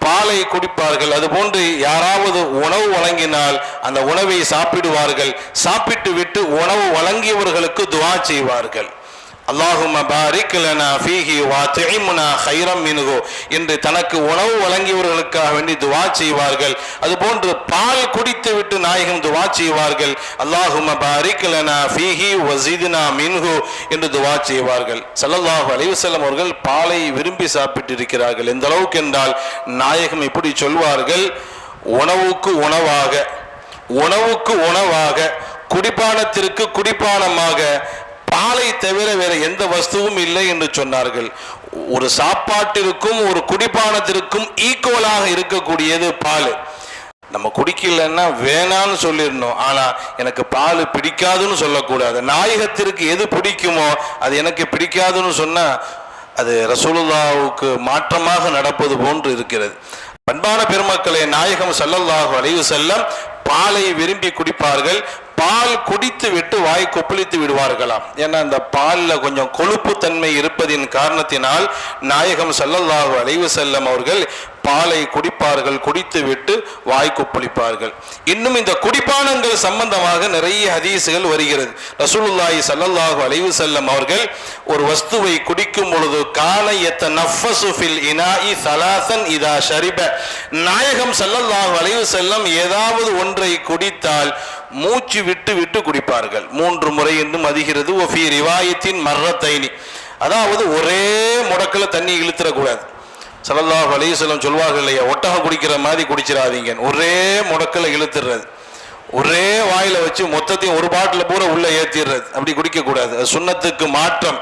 பாலை குடிப்பார்கள். அதுபோன்று யாராவது உணவு வழங்கினால் அந்த உணவை சாப்பிடுவார்கள். சாப்பிட்டு விட்டு உணவு வழங்கியவர்களுக்கு துஆ செய்வார்கள். அல்லாஹும்ம பாரிக் லனா ஃபீஹி வஅத்இம்னா கைரம் மின்ஹு என்று தனக்கு உணவு வழங்கியவர்களுக்காக வேண்டி துஆ செய்வார்கள். அதுபோன்று பால் குடித்து விட்டு நாயகம் துஆ செய்வார்கள். அல்லாஹும்ம பாரிக் லனா ஃபீஹி வஸித்னா மின்ஹு என்று துஆ செய்வார்கள். ஸல்லல்லாஹு அலைஹி வஸல்லம் அவர்கள் பாலை விரும்பி சாப்பிட்டு இருக்கிறார்கள். எந்த அளவுக்கு என்றால் நாயகம் இப்படி சொல்வார்கள், உணவுக்கு உணவாக, உணவுக்கு உணவாக, குடிப்பானத்திற்கு குடிப்பானமாக பாலை தவிர வேற எந்த வஸ்துவும் இல்லை என்று சொன்னார்கள். ஒரு சாப்பாட்டிற்கும் ஒரு குடிப்பானத்திற்கும் ஈக்குவலாக இருக்கக்கூடியது பால். நம்ம குடிக்கலன்னா வேணான்னு சொல்லிடணும், ஆனா எனக்கு பால் பிடிக்காதுன்னு சொல்லக்கூடாது. நாயகத்திற்கு எது பிடிக்குமோ அது எனக்கு பிடிக்காதுன்னு சொன்னா அது ரசூலுல்லாஹ்வுக்கு மாற்றமாக நடப்பது போன்று இருக்கிறது. அன்பான பெருமக்களே, நாயகம் ஸல்லல்லாஹு அலைஹி வஸல்லம் பாலை விரும்பி குடிப்பார்கள். பால் குடித்து விட்டு வாய் கொப்பளித்து விடுவார்களாம். ஏன்னா அந்த பாலில் கொஞ்சம் கொழுப்பு தன்மை இருப்பதின் காரணத்தினால் நாயகம் ஸல்லல்லாஹு அலைஹி வஸல்லம் அவர்கள் பாலை குடிப்பார்கள், குடித்து விட்டு வாய் கொப்பளிப்பார்கள். இன்னும் இந்த குடிப்பானங்கள் சம்பந்தமாக நிறைய ஹதீசுகள் வருகிறது. ரசூலுல்லாஹி ஸல்லல்லாஹு அலைஹி வஸல்லம் அவர்கள் ஒரு வஸ்துவை குடிக்கும் பொழுது கான யத்தனஃபஸு ஃபில் இனாஇ ஸலாஸன் இதா ஷரிப, நாயகம் ஸல்லல்லாஹு அலைஹி வஸல்லம் ஏதாவது ஒன்றை குடித்தால் மூச்சு விட்டு விட்டு குடிப்பார்கள். 3 முறை என்றும் அதிகிறது. ஒஃபி ரிவாயத்தின் மர்ரத்தைனி, அதாவது ஒரே முடக்கில் தண்ணி இழுத்துறக்கூடாது. ஸல்லல்லாஹு அலைஹி வஸல்லம் சொல்வார்கள் இல்லையா, ஒட்டகம் குடிக்கிற மாதிரி குடிச்சிடாதீங்க, ஒரே முடக்கில் இழுத்துறது, ஒரே வாயில வச்சு மொத்தத்தையும் ஒரு பாட்டில் பூரா உள்ள ஏற்றிடுறது, அப்படி குடிக்க கூடாது. சுன்னத்துக்கு மாற்றம்,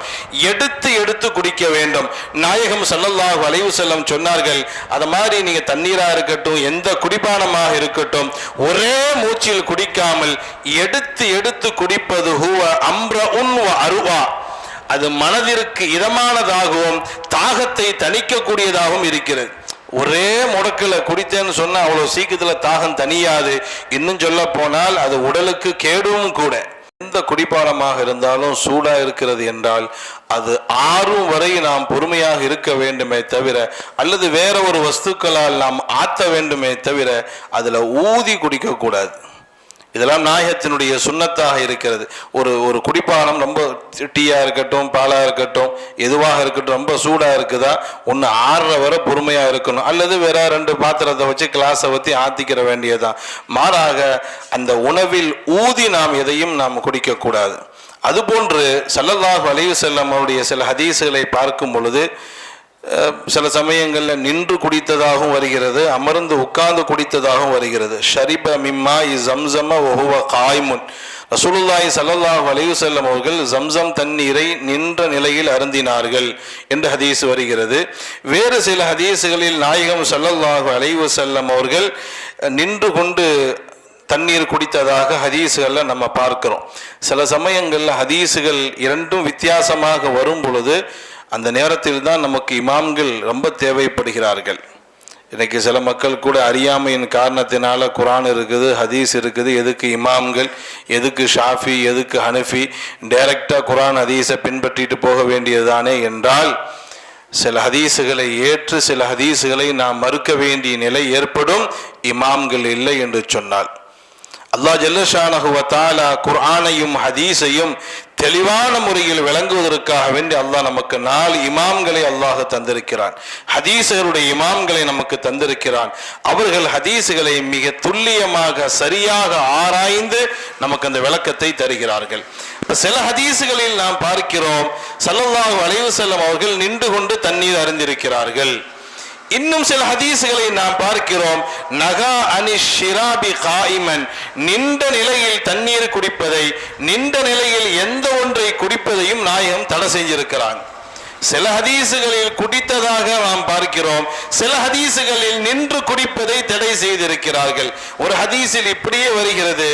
எடுத்து எடுத்து குடிக்க வேண்டும். நாயகம் ஸல்லல்லாஹு அலைஹி வஸல்லம் சொன்னார்கள், அது மாதிரி நீங்க தண்ணீரா இருக்கட்டும், எந்த குடிப்பானமாக இருக்கட்டும், ஒரே மூச்சில் குடிக்காமல் எடுத்து எடுத்து குடிப்பது ஹுவ அம்ரஉன் வ அருவா, அது மனதிற்கு இதமானதாகவும் தாகத்தை தணிக்கக்கூடியதாகவும் இருக்கிறது. ஒரே முடக்கில் குடித்தேன்னு சொன்னா அவ்வளவு சீக்கிரத்தில் தாகம் தனியாது. இன்னும் சொல்ல போனால் அது உடலுக்கு கேடும் கூட. எந்த குடிப்பானமாக இருந்தாலும் சூடா இருக்கிறது என்றால் அது ஆறும் வரை நாம் பொறுமையாக இருக்க வேண்டுமே தவிர, அல்லது வேற ஒரு வஸ்துக்களால் நாம் ஆற்ற வேண்டுமே தவிர அதுல ஊதி குடிக்க கூடாது. இதெல்லாம் நாயகத்தினுடைய சுன்னத்தாக இருக்கிறது. ஒரு குடிப்பானம் ரொம்ப டீயா இருக்கட்டும், பாலா இருக்கட்டும், எதுவாக இருக்கட்டும், ரொம்ப சூடா இருக்குதா, ஒன்று ஆறுற வரை பொறுமையா இருக்கணும், அல்லது வேற 2 பாத்திரத்தை வச்சு கிளாஸை வச்சு ஆத்திக்கிற வேண்டியதுதான். மாறாக அந்த உணவில் ஊதி நாம் எதையும் நாம் குடிக்க கூடாது. அதுபோன்று ஸல்லல்லாஹு அலைஹி வஸல்லம் அவருடைய சில ஹதீஸ்களை பார்க்கும் பொழுது சில சமயங்களில் நின்று குடித்ததாகவும் வருகிறது, அமர்ந்து உட்கார்ந்து குடித்ததாகவும் வருகிறது. ஷரிப மிம்மா ஜம்ஸம வஹுவ காயிமுன், ரசூலுல்லாஹி ஸல்லல்லாஹு அலைஹி வஸல்லம் அவர்கள் ஜம்ஸம் தண்ணீரை நின்ற நிலையில் அருந்தினார்கள் என்று ஹதீஸ் வருகிறது. வேறு சில ஹதீஸுகளில் நாயகம் ஸல்லல்லாஹு அலைஹி வஸல்லம் அவர்கள் நின்று கொண்டு தண்ணீர் குடித்ததாக ஹதீஸுகளில் நம்ம பார்க்கிறோம். சில சமயங்களில் ஹதீஸுகள் இரண்டும் வித்தியாசமாக வரும் பொழுது அந்த நேரத்தில் தான் நமக்கு இமாம்கள் ரொம்ப தேவைப்படுகிறார்கள். இன்னைக்கு சில மக்கள் கூட அறியாமையின் காரணத்தினால குரான் இருக்குது, ஹதீஸ் இருக்குது, எதுக்கு இமாம்கள், எதுக்கு ஷாஃபி, எதுக்கு ஹனஃபி, டைரக்டாக குரான் ஹதீஸை பின்பற்றிட்டு போக வேண்டியதுதானே என்றால் சில ஹதீஸுகளை ஏற்று சில ஹதீஸுகளை நாம் மறுக்க வேண்டிய நிலை ஏற்படும் இமாம்கள் இல்லை என்று சொன்னால். அல்லாஹ் ஜல்ல ஷானஹு வ தஆலா குர்ஆனையும் ஹதீஸையும் தெளிவான முறையில் விளங்குவதற்காக வேண்டி அல்லாஹ் நமக்கு 4 இமாம்களை அல்லாஹ் தந்திருக்கிறான். ஹதீஸுகளுடைய இமாம்களை நமக்கு தந்திருக்கிறான். அவர்கள் ஹதீஸுகளை மிக துல்லியமாக சரியாக ஆராய்ந்து நமக்கு அந்த விளக்கத்தை தருகிறார்கள். சில ஹதீஸுகளில் நாம் பார்க்கிறோம் ஸல்லல்லாஹு அலைஹி வஸல்லம் அவர்கள் நின்று கொண்டு தண்ணீர் அருந்திருக்கிறார்கள். இன்னும் சில ஹதீஸுகளை நாம் பார்க்கிறோம் நகா அனிஷ் ஷிராபி காயிமன், நின்ற நிலையில் தண்ணீர் குடிப்பதை, நின்ற நிலையில் எந்த ஒன்றை குடிப்பதையும் நாயகம் தடை செஞ்சிருக்கிறான். சில ஹதீஸுகளில் குடித்ததாக நாம் பார்க்கிறோம், சில ஹதீஸுகளில் நின்று குடிப்பதை தடை செய்திருக்கிறார்கள். ஒரு ஹதீஸில் இப்படியே வருகிறது,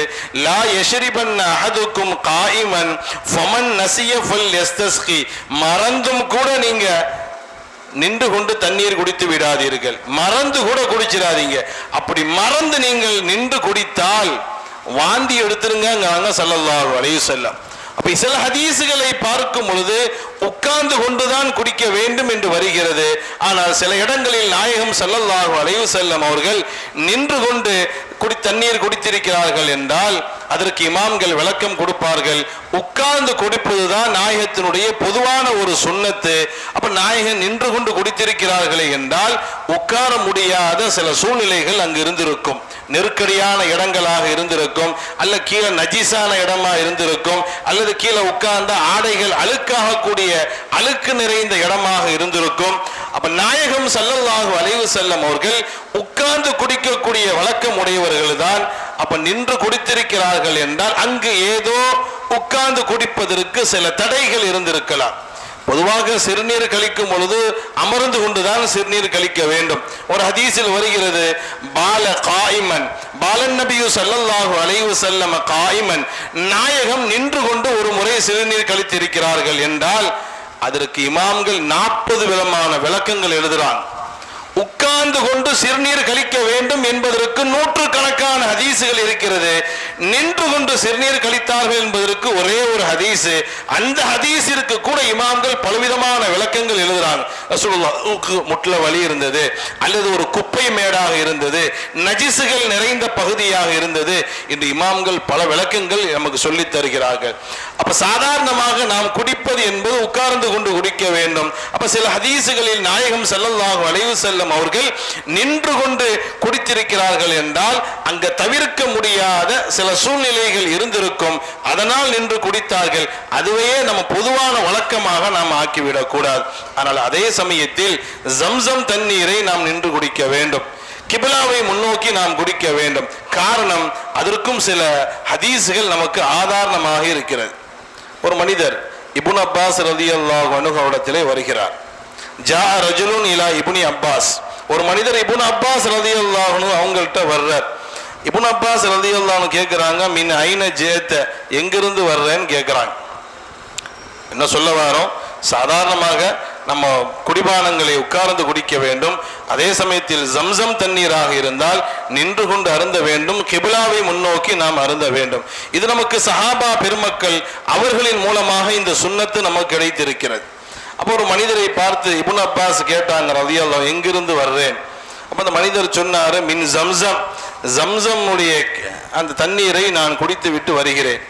லா யஷ்ரிபன் அஹதுக்கும் காயிமன் ஃபமன் நசிய ஃபல் யஸ்தஸ்கி, மறந்தும் கூட நீங்க நின்று கொண்டு தண்ணீர் குடித்து விடாதீர்கள், மறந்து கூட குடிச்சிடாதீங்க. அப்படி மறந்து நீங்கள் நின்று குடித்தால் வாந்தி எடுத்துருங்க ஸல்லல்லாஹு அலைஹி வஸல்லம். அப்ப சில ஹதீசுகளை பார்க்கும் பொழுது உட்கார்ந்து கொண்டுதான் குடிக்க வேண்டும் என்று வருகிறது. ஆனால் சில இடங்களில் நாயகம் ஸல்லல்லாஹு அலைஹி வஸல்லம் அவர்கள் நின்று கொண்டு தண்ணீர் குடித்திருக்கிறார்கள் என்றால் அதற்கு இமாம்கள் விளக்கம் கொடுப்பார்கள். உட்கார்ந்து குடிப்பதுதான் நாயகத்தினுடைய பொதுவான ஒரு சுன்னத்து. அப்ப நாயகன் நின்று கொண்டு குடித்திருக்கிறார்களே என்றால் உட்கார முடியாத சில சூழ்நிலைகள் அங்கு இருந்திருக்கும். நெருக்கடியான இடங்களாக இருந்திருக்கும், அல்ல கீழே நஜீஸான இடமா இருந்திருக்கும், அல்லது கீழே உட்கார்ந்த ஆடைகள் அழுக்காக கூடிய அழுக்கு நிறைந்த இடமாக இருந்திருக்கும். அப்ப நாயகம் ஸல்லல்லாஹு அலைஹி வஸல்லம் அவர்கள் உட்கார்ந்து குடிக்கக்கூடிய வழக்கம் உடையவர்கள் தான். அப்ப நின்று குடித்திருக்கிறார்கள் என்றால் அங்கு ஏதோ உட்கார்ந்து குடிப்பதற்கு சில தடைகள் இருந்திருக்கலாம். பொதுவாக சிறுநீர் கழிக்கும் பொழுது அமர்ந்து கொண்டுதான் சிறுநீர் கழிக்க வேண்டும். ஒரு ஹதீஸில் வருகிறது, பால காயிமன் பாலன் நபியு ஸல்லல்லாஹு அலைஹி வஸல்லம் காயிமன், நாயகம் நின்று கொண்டு ஒரு முறை சிறுநீர் கழித்திருக்கிறார்கள் என்றால் அதற்கு இமாம்கள் 40 விதமான விளக்கங்கள் எழுதுறாங்க. உட்கார்ந்து கொண்டு சிறுநீர் கழிக்க வேண்டும் என்பதற்கு நூற்றுக்கணக்கான ஹதீசுகள் இருக்கிறது. நின்று கொண்டு சிறுநீர் கழித்தார்கள் என்பதற்கு ஒரே ஒரு ஹதீஸ். அந்த ஹதீஸிற்கு கூட இமாம்கள் பலவிதமான விளக்கங்கள் எழுதுறாங்க. ரசூலுல்லாஹ்வுக்கு முட்ல வலி இருந்தது, அல்லது ஒரு குப்பை மேடாக இருந்தது, நஜிசுகள் நிறைந்த பகுதியாக இருந்தது என்று இமாம்கள் பல விளக்கங்கள் நமக்கு சொல்லித் தருகிறார்கள். அப்ப சாதாரணமாக நாம் குடிப்பது என்பது உட்கார்ந்து கொண்டு குடிக்க வேண்டும். அப்ப சில ஹதீசுகளில் நாயகம் ஸல்லல்லாஹு அலைஹி வஸல்லம் அவர்கள் நின்று கொண்டு குடித்திருக்கிறார்கள் என்றால் அங்க தவிர்க்க முடியாத சில சூழ்நிலைகள் இருந்திருக்கும், அதனால் நின்று குடித்தார்கள். அதுவே நம்ம பொதுவான வழக்கமாக நாம் ஆக்கிவிடக் கூடாது. ஆனால் அதே சமயத்தில் ஜம்சம் தண்ணீரை நாம் நின்று குடிக்க வேண்டும். கிபிலாவை முன்னோக்கி நாம் குடிக்க வேண்டும். காரணம், அதற்கும் சில ஹதீஸ்கள் நமக்கு ஆதாரணமாக இருக்கிறது. ஒரு மனிதர் இப்னு அப்பாஸ் ரலியல்லாஹு அன்ஹு அவரிடத்திலே வருகிறார். ஜா ரஜுலுன் இலா இப்னி அப்பாஸ், ஒரு மனிதர் இப்னு அப்பாஸ் ரலியல்லாஹு அன்ஹு அவங்கள்ட்ட வர்றார். இப்னு அப்பாஸ் ரலியல்லாஹு அன்ஹு கேட்கிறாங்க, மின் ஐன ஜேத்த, எங்கிருந்து வர்றேன்னு கேட்கிறாங்க. என்ன சொல்ல வரோம்? சாதாரணமாக நம்ம குடிபானங்களை உட்கார்ந்து குடிக்க வேண்டும். அதே சமயத்தில் ஜம்சம் தண்ணீராக இருந்தால் நின்று கொண்டு அருந்த வேண்டும். கிபிலாவை முன்னோக்கி நாம் அருந்த வேண்டும். இது நமக்கு சஹாபா பெருமக்கள் அவர்களின் மூலமாக இந்த சுன்னத்து நமக்கு கிடைத்திருக்கிறது. அப்போ ஒரு மனிதரை பார்த்து இப்னு அப்பாஸ் கேட்டாங்க ரலியல்லாஹு, எங்கிருந்து வர்றேன்? அப்ப அந்த மனிதர் சொன்னாரு, மின் ஜம்சம், ஜம்சமுடைய அந்த தண்ணீரை நான் குடித்து விட்டு வருகிறேன்.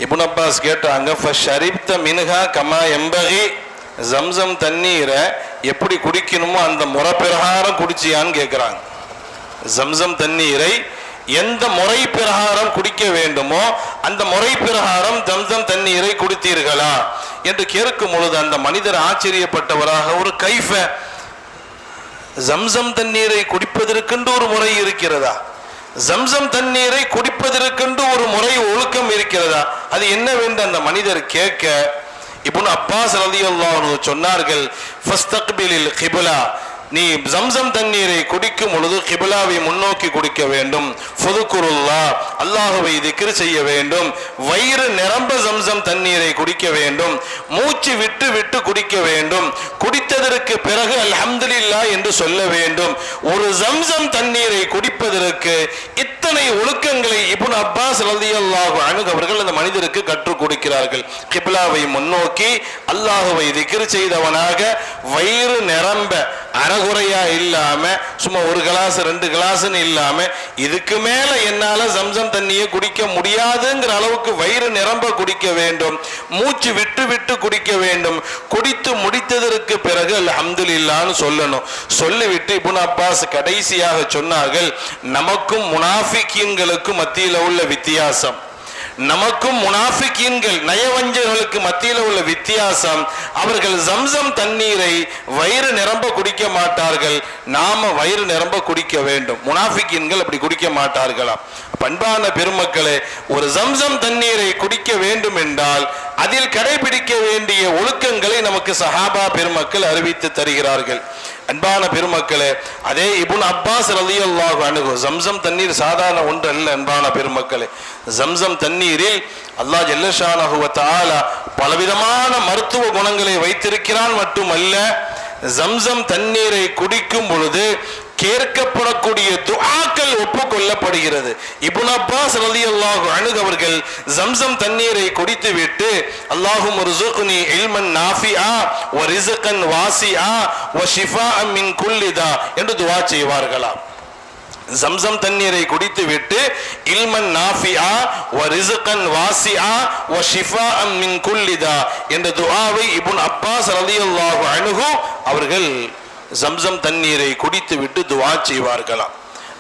இப்னு அப்பாஸ் கேட்டாங்க, ஃபஷரிப்த மின்ஹா கமா யம்பகி, ஜம்சம் தண்ணீரை எப்படி குடிக்கணுமோ அந்த முறை பிரகாரம் குடிச்சியான்னு கேட்கிறாங்க. ஜம்சம் தண்ணீரை எந்த முறை பிரகாரம் குடிக்க வேண்டுமோ அந்த முறை பிரகாரம் ஜம்சம் தண்ணீரை குடித்தீர்களா என்று கேட்கும் பொழுது அந்த மனிதர் ஆச்சரியப்பட்டவராக, ஒரு கைஃப, ஜம்சம் தண்ணீரை குடிப்பதற்கென்று ஒரு முறை இருக்கிறதா? ஜம்சம் தண்ணீரை குடிப்பதற்கென்று ஒரு முறை ஒழுக்கம் இருக்கிறதா? அது என்னவென்று அந்த மனிதர் கேட்க இப்னு அப்பாஸ் ரலியல்லாஹு அன்ஹு சொன்னார்கள், ஃபஸ்தக்பிலில் கிப்லா, நீ ஜம்சம் தண்ணீரை குடிக்கும் பொழுது கிபிலாவை முன்னோக்கி குடிக்க வேண்டும். ஃபுதுகுருல்லாஹ், அல்லாஹ்வை திக்ர் செய்ய வேண்டும். வயிறு நிரம்ப ஜம்சம் தண்ணீரை குடிக்க வேண்டும். மூச்சு விட்டு விட்டு குடிக்க வேண்டும். குடித்ததற்கு பிறகு அல்ஹம்துலில்லாஹ் என்று சொல்ல வேண்டும். ஒரு ஜம்சம் தண்ணீரை குடிப்பதற்கு இத்தனை ஒழுக்கங்களை இப்னு அப்பாஸ் ரலியல்லாஹு அன்ஹு அவர்கள் அந்த மனிதருக்கு கற்றுக் கொடுக்கிறார்கள். கிபிலாவை முன்னோக்கி அல்லாஹ்வை திக்ர் செய்தவனாக வயிறு நிரம்ப அறகுறையா இல்லாம சும்மா ஒரு கிளாஸ் 2 கிளாஸ்ன்னு இல்லாம இதுக்கு மேல என்னால ஜம்சம் தண்ணியை குடிக்க முடியாதுங்கிற அளவுக்கு வயிறு நிரம்ப குடிக்க வேண்டும். மூச்சு விட்டு விட்டு குடிக்க வேண்டும். குடித்து முடித்ததற்கு பிறகு அல்ஹம்துலில்லாஹ்னு சொல்லணும். சொல்லிவிட்டு இப்னு அப்பாஸ் கடைசியாக சொன்னார்கள், நமக்கும் முனாஃபிகீன்களுக்கும் மத்தியில் உள்ள வித்தியாசம், நமக்கும் முனாஃபிகீன்கள் நயவஞ்சர்களுக்கு மத்தியில் உள்ள வித்தியாசம், அவர்கள் ஜம்சம் தண்ணீரை வயிறு நிரம்ப குடிக்க மாட்டார்கள், நாம வயிறு நிரம்ப குடிக்க வேண்டும். முனாஃபிகீன்கள் அப்படி குடிக்க மாட்டார்களாம். பண்பான பெருமக்களே, ஒரு ஜம்சம் தண்ணீரை குடிக்க வேண்டும் என்றால் அதில் கடைபிடிக்க வேண்டிய ஒழுக்கங்களை நமக்கு சஹாபா பெருமக்கள் அறிவித்து தருகிறார்கள். அன்பான பெருமக்களே, அதே இப்னு அப்பாஸ் ரலியல்லாஹு அன்ஹு, ஜம்சம் தண்ணீர் சாதாரண ஒன்று அல்ல. அன்பான பெருமக்களே, ஜம்சம் தண்ணீரில் அல்லாஹ் ஜல்ல ஷானஹு வ தஆலா பலவிதமான மருத்துவ குணங்களை வைத்திருக்கிறான். மட்டுமல்ல, ஜம்சம் தண்ணீரை குடிக்கும் பொழுது கேட்கப்படக்கூடிய துஆக்கள் ஒப்புக்கொள்ளப்படுகிறது. இப்னு அப்பாஸ் ரலியல்லாஹு அன்ஹு அவர்கள் ஜம்சம் தண்ணீரை குடித்து விட்டு அல்லாஹும்ம ர்ஸுக்னி இல்மன் நாஃபிஆ வ ரிஸ்கன் வாசிஆ வ ஷிஃபாஅன் மின் குல்லி தா என்று துஆ செய்வார்களாம். ஜம்சம் தண்ணீரை குடித்து விட்டு இல்மன் நாஃபிஆ வ ரிஸ்கன் வாசிஆ வ ஷிஃபாஅன் மின் குல்லி தா என்ற துஆவை இப்னு அப்பாஸ் ரலியல்லாஹு அன்ஹு அவர்கள் ஜம்சம் தண்ணீரை குடித்து விட்டு துஆ செய்வார்களாம்.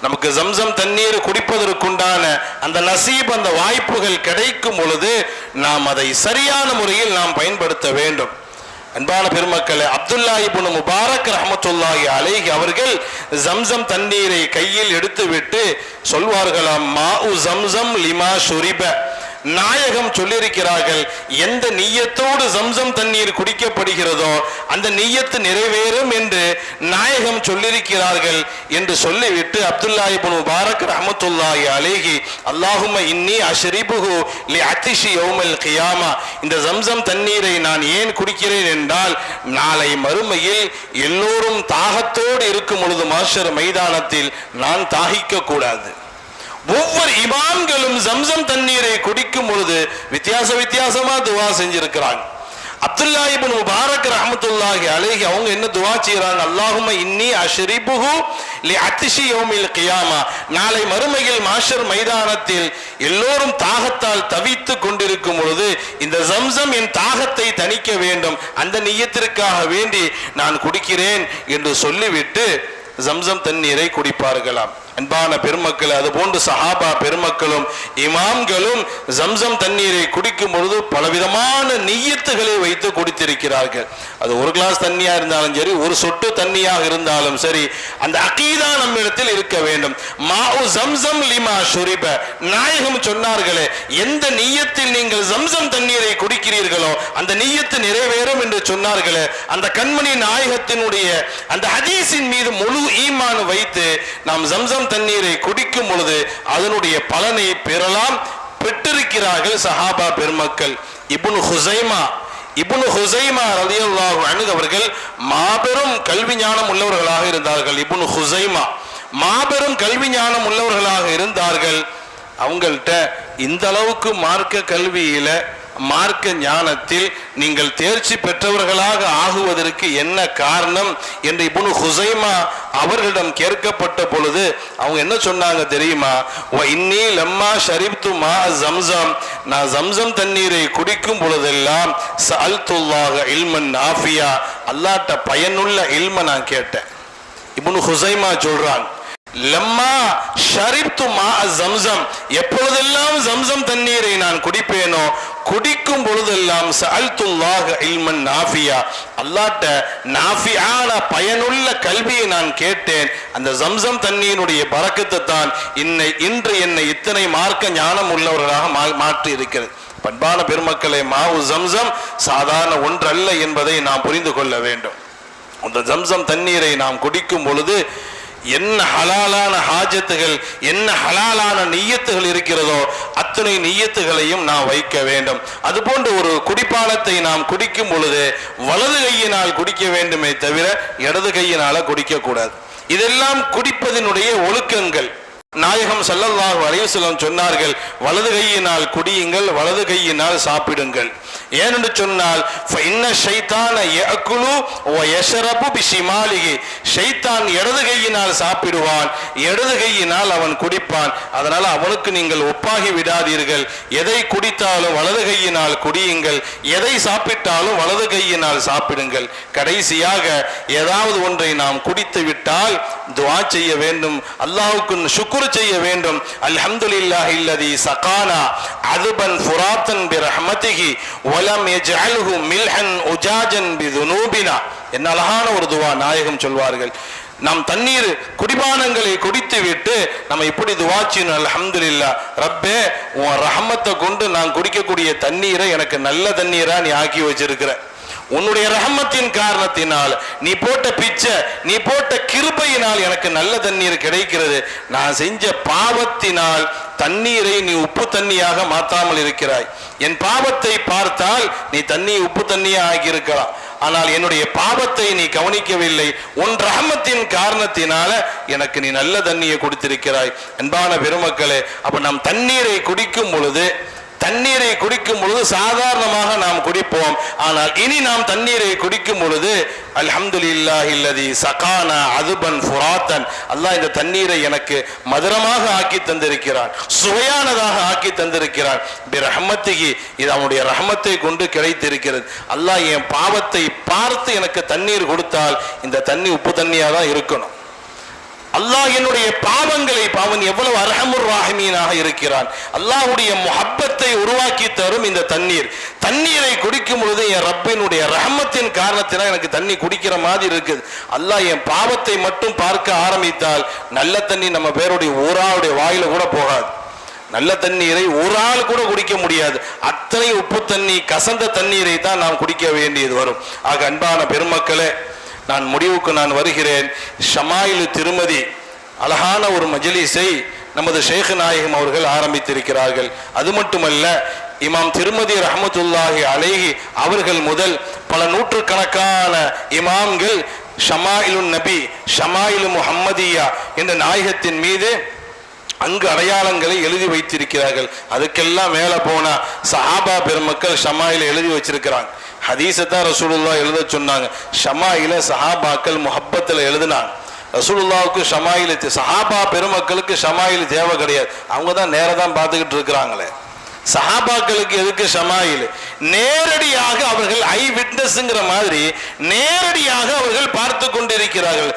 நமக்கு ஜம்சம் தண்ணீர் குடிப்பதற்குண்டான அந்த நசீப், அந்த வாய்ப்புகள் கிடைக்கும் பொழுது நாம் அதை சரியான முறையில் நாம் பயன்படுத்த வேண்டும். அன்பான பெருமக்களே, அப்துல்லா இப்னு முபாரக் ரஹ்மத்துல்லாஹி அலைஹி அவர்கள் ஜம்சம் தண்ணீரை கையில் எடுத்துவிட்டு சொல்வார்களாம், மாஉ ஜம்சம் லிமா ஷுரிப. நாயகம் சொல்லியிருக்கிறார்கள், எந்த நிய்யத்தோடு ஜம்சம் தண்ணீர் குடிக்கப்படுகிறதோ அந்த நிய்யத்து நிறைவேறும் என்று நாயகம் சொல்லியிருக்கிறார்கள் என்று சொல்லிவிட்டு அப்துல்லா இப்னு முபாரக் ரஹ்மத்துல்லாஹி அலைஹி அல்லாஹும்ம இன்னி அஷ்ரிபுஹு லிஅத்ஷி யௌமல் கியாமா, இந்த ஜம்சம் தண்ணீரை நான் ஏன் குடிக்கிறேன் என்றால் நாளை மறுமையில் எல்லோரும் தாகத்தோடு இருக்கும் பொழுது மாஷர் மைதானத்தில் நான் தாகிக்க கூடாது. ஒவ்வொரு இமாம்களும் ஜம்சம் தண்ணீரை குடிக்கும் பொழுது வித்தியாசமா துவா செஞ்சிருக்கிறாங்க. அப்துல்லா இப்னு முபாரக் ரஹ்மத்துல்லாஹி அலைஹி அவங்க என்ன துவா செய்றாங்க, அல்லாஹும்ம இன்னி அஷ்ரிபுஹு லிஅத்ஷி யௌமில் கியாமா, நாளை மறுமையில் மாஷர் மைதானத்தில் எல்லோரும் தாகத்தால் தவித்து கொண்டிருக்கும் பொழுது இந்த ஜம்சம் என் தாகத்தை தணிக்க வேண்டும், அந்த நிய்யத்திற்காக வேண்டி நான் குடிக்கிறேன் என்று சொல்லிவிட்டு ஜம்சம் தண்ணீரை குடிப்பார்களாம். அன்பான பெருமக்கள், அதுபோன்று சஹாபா பெருமக்களும் இமாம்களும் ஜம்சம் தண்ணீரை குடிக்கும் பொழுது பலவிதமான நிய்யத்துகளை வைத்து குடித்திருக்கிறார்கள். அது ஒரு கிளாஸ் தண்ணியா இருந்தாலும் சரி, ஒரு சொட்டு தண்ணியாக இருந்தாலும் சரி, அந்த அகீதா நம்மிடத்தில் இருக்க வேண்டும். மாஉ ஜம்சம் லிமா ஷுரிப, நாயகம் சொன்னார்களே, எந்த நிய்யத்தில் நீங்கள் ஜம்சம் தண்ணீரை குடிக்கிறீர்களோ அந்த நிய்யத்து நிறைவேறும் என்று சொன்னார்களே, அந்த கண்மணி நாயகத்தினுடைய அந்த ஹதீஸின் மீது முழு ஈமான் வைத்து நாம் ஜம்சம் தண்ணீரை குடிக்கும் பொழுது அதனுடைய பலனை பெறலாம். பெற்றிருக்கிறார்கள் சஹாபா பெருமக்கள். இப்னு ஹுஸைமா ரலியல்லாஹு அன்ஹு அவர்கள் மாபெரும் கல்வி ஞானம் உள்ளவர்களாக இருந்தார்கள். இப்னு ஹுஸைமா மாபெரும் கல்வி ஞானம் உள்ளவர்களாக இருந்தார்கள். அவங்கள்ட்ட இந்த அளவுக்கு மார்க்க கல்வியில மார்க்க ஞானத்தில் நீங்கள் தேர்ச்சி பெற்றவர்களாக ஆகுவதற்கு என்ன காரணம் என்று இப்னு ஹுஸைமா அவர்களிடம் கேட்கப்பட்ட பொழுது அவங்க என்ன சொன்னாங்க தெரியுமா, இன்னி லம்மா ஷரிப்து மா ஜம்சம், நான் ஜம்சம் தண்ணீரை குடிக்கும் பொழுதெல்லாம் சஅல்துல்லாஹ இல்மன் நாஃபியா, அல்லாஹ்ட்ட பயனுள்ள இல்ம நான் கேட்டேன். இப்னு ஹுஸைமா சொல்றாங்க, லம்மா ஷரிப்து மா ஜம்சம், எப்பொழுதெல்லாம் ஜம்சம் தண்ணீரை நான் குடிப்பேனோ குடிக்கும் பொழுதெல்லாம் சஅல்துல்லாஹ இல்மன் நாஃபியா, அல்லாஹ்ட்ட நாஃபியான பயனுள்ள கல்வியை நான் கேட்டேன். அந்த ஜம்சம் தண்ணீருடைய பரக்கத்தை தான் இன்று என்னை இத்தனை மார்க்க ஞானம் உள்ளவர்களாக மாற்றி இருக்கிறது. பண்பான பெருமக்களை, மாவு ஜம்சம் சாதாரண ஒன்றல்ல என்பதை நாம் புரிந்து கொள்ள வேண்டும். அந்த ஜம்சம் தண்ணீரை நாம் குடிக்கும் பொழுது என்ன ஹலாலான ஹாஜத்துகள், என்ன ஹலாலான நிய்யத்துகள் இருக்கிறதோ அத்தனை நிய்யத்துகளையும் நாம் வைக்க வேண்டும். அதுபோன்று ஒரு குடிப்பானத்தை நாம் குடிக்கும் பொழுது வலது கையினால் குடிக்க வேண்டுமே தவிர இடது கையினால குடிக்க கூடாது. இதெல்லாம் குடிப்பதனுடைய ஒழுக்கங்கள். நாயகம் ஸல்லல்லாஹு அலைஹி வஸல்லம் சொன்னார்கள், வலது கையினால் குடியுங்கள், வலது கையினால் சாப்பிடுங்கள். ஏனென்று சொன்னால் ஷைத்தான் இடது கையினால் சாப்பிடுவான், இடது கையினால் அவன் குடிப்பான். அதனால அவனுக்கு நீங்கள் ஒப்பாகி விடாதீர்கள். எதை குடித்தாலும் வலது கையினால் குடியுங்கள், எதை சாப்பிட்டாலும் வலது கையினால் சாப்பிடுங்கள். கடைசியாக ஏதாவது ஒன்றை நாம் குடித்து விட்டால் துஆ செய்ய வேண்டும், அல்லாஹ்வுக்கு ஷுக்ர் செய்ய வேண்டும். அல்ஹம்துலில்லாஹி அல்லதி சகானா அதுபன் ஃபுராத்தன் பிரஹ்மதிஹி வலம் யஜஅல்ஹு மில்ஹன் உஜாஜன் பிதுனூபினா. என்ன அழகான ஒரு துஆ நாயகம் சொல்வார்கள். நாம் தண்ணீர் குடிபானங்களை குடித்து விட்டு நம்ம இப்படி துஆ செய்யணும், அல்ஹம்துலில்லாஹ் ரப்பே உன் ரஹமத்தை கொண்டு நான் குடிக்கக்கூடிய தண்ணீரை எனக்கு நல்ல தண்ணீரா நீ ஆக்கி வச்சிருக்கிற. உன்னுடைய ரஹமத்தின் காரணத்தினால், நீ போட்ட பிச்சை, நீ போட்ட கிருபையினால் எனக்கு நல்ல தண்ணீர் கிடைக்கிறது. நான் செஞ்ச பாவத்தினால் தண்ணீரை நீ உப்பு தண்ணியாக மாற்றாமல் இருக்கிறாய். என் பாவத்தை பார்த்தால் நீ தண்ணி உப்பு தண்ணியா ஆகி இருக்கலாம். ஆனால் என்னுடைய பாவத்தை நீ கவனிக்கவில்லை, உன் ரஹமத்தின் காரணத்தினால எனக்கு நீ நல்ல தண்ணியை கொடுத்திருக்கிறாய். அன்பான பெருமக்களே, அப்ப நாம் தண்ணீரை குடிக்கும் பொழுது சாதாரணமாக நாம் குடிப்போம். ஆனால் இனி நாம் தண்ணீரை குடிக்கும் பொழுது அல்ஹம்துலில்லாஹில்லதி சகானா அதுபன் ஃபுராத்தன், அல்லாஹ் இந்த தண்ணீரை எனக்கு மதுரமாக ஆக்கி தந்திருக்கிறான், சுவையானதாக ஆக்கி தந்திருக்கிறான். பிரஹ்மத்திகி, இது அவனுடைய ரஹமத்தை கொண்டு கிடைத்திருக்கிறது. அல்லாஹ் என் பாவத்தை பார்த்து எனக்கு தண்ணீர் கொடுத்தால் இந்த தண்ணி உப்பு தண்ணியாக தான் இருக்கணும். அல்லாஹ் என்னுடைய பாவன் எவ்வளவு அர்ஹமுர் ராஹிமீனாக இருக்கிறான். அல்லாஹ்வுடைய முஹப்பத்தை உருவாக்கி தரும் இந்த தண்ணீரை குடிக்கும் பொழுது என் ரப்பினுடைய ரஹமத்தின் காரணத்தினால் எனக்கு தண்ணி குடிக்கிற மாதிரி இருக்குது. அல்லாஹ் என் பாவத்தை மட்டும் பார்க்க ஆரம்பித்தால் நல்ல தண்ணி நம்ம பேருடைய ஊராளுடைய வாயில கூட போகாது. நல்ல தண்ணீரை ஒரு ஆள் கூட குடிக்க முடியாது. அத்தனை உப்பு தண்ணி, கசந்த தண்ணீரை தான் நாம் குடிக்க வேண்டியது வரும். ஆக அன்பான பெருமக்களே, நான் முடிவுக்கு வருகிறேன். ஷமாயிலு திருமதி அழகான ஒரு மஜ்லிஸை நமது ஷேக் நாயகம் அவர்கள் ஆரம்பித்திருக்கிறார்கள். அது மட்டுமல்ல, இமாம் திருமதி ரஹ்மத்துல்லாஹி அலைஹி அவர்கள் முதல் பல நூற்றுக்கணக்கான இமாம்கள் ஷமாயிலு நபி, ஷமாயிலு முஹம்மதியா என்ற நாயகத்தின் மீது அங்கு அடையாளங்களை எழுதி வைத்திருக்கிறார்கள். அதுக்கெல்லாம் மேல போனா சஹாபா பெருமக்கள் ஷமாயில எழுதி வச்சிருக்கிறாங்க. ஹதீஸத்தான் ரசூலுல்லாஹ் எழுத சொன்னாங்க. ஷமாயில சஹாபாக்கள் முஹப்பத்துல எழுதினாங்க. ரசூலுல்லாவுக்கு ஷமாயில, சஹாபா பெருமக்களுக்கு ஷமாயில தேவை கிடையாது, அவங்க தான் நேரதான் பார்த்துக்கிட்டு இருக்கிறாங்களே. சஹாபாக்களுக்கு எதுக்கு ஷமாயில்? நேரடியாக அவர்கள் ஐ விட்னஸ்ங்கிற மாதிரி நேரடியாக அவர்கள் பார்த்து கொண்டிருக்கிறார்கள்.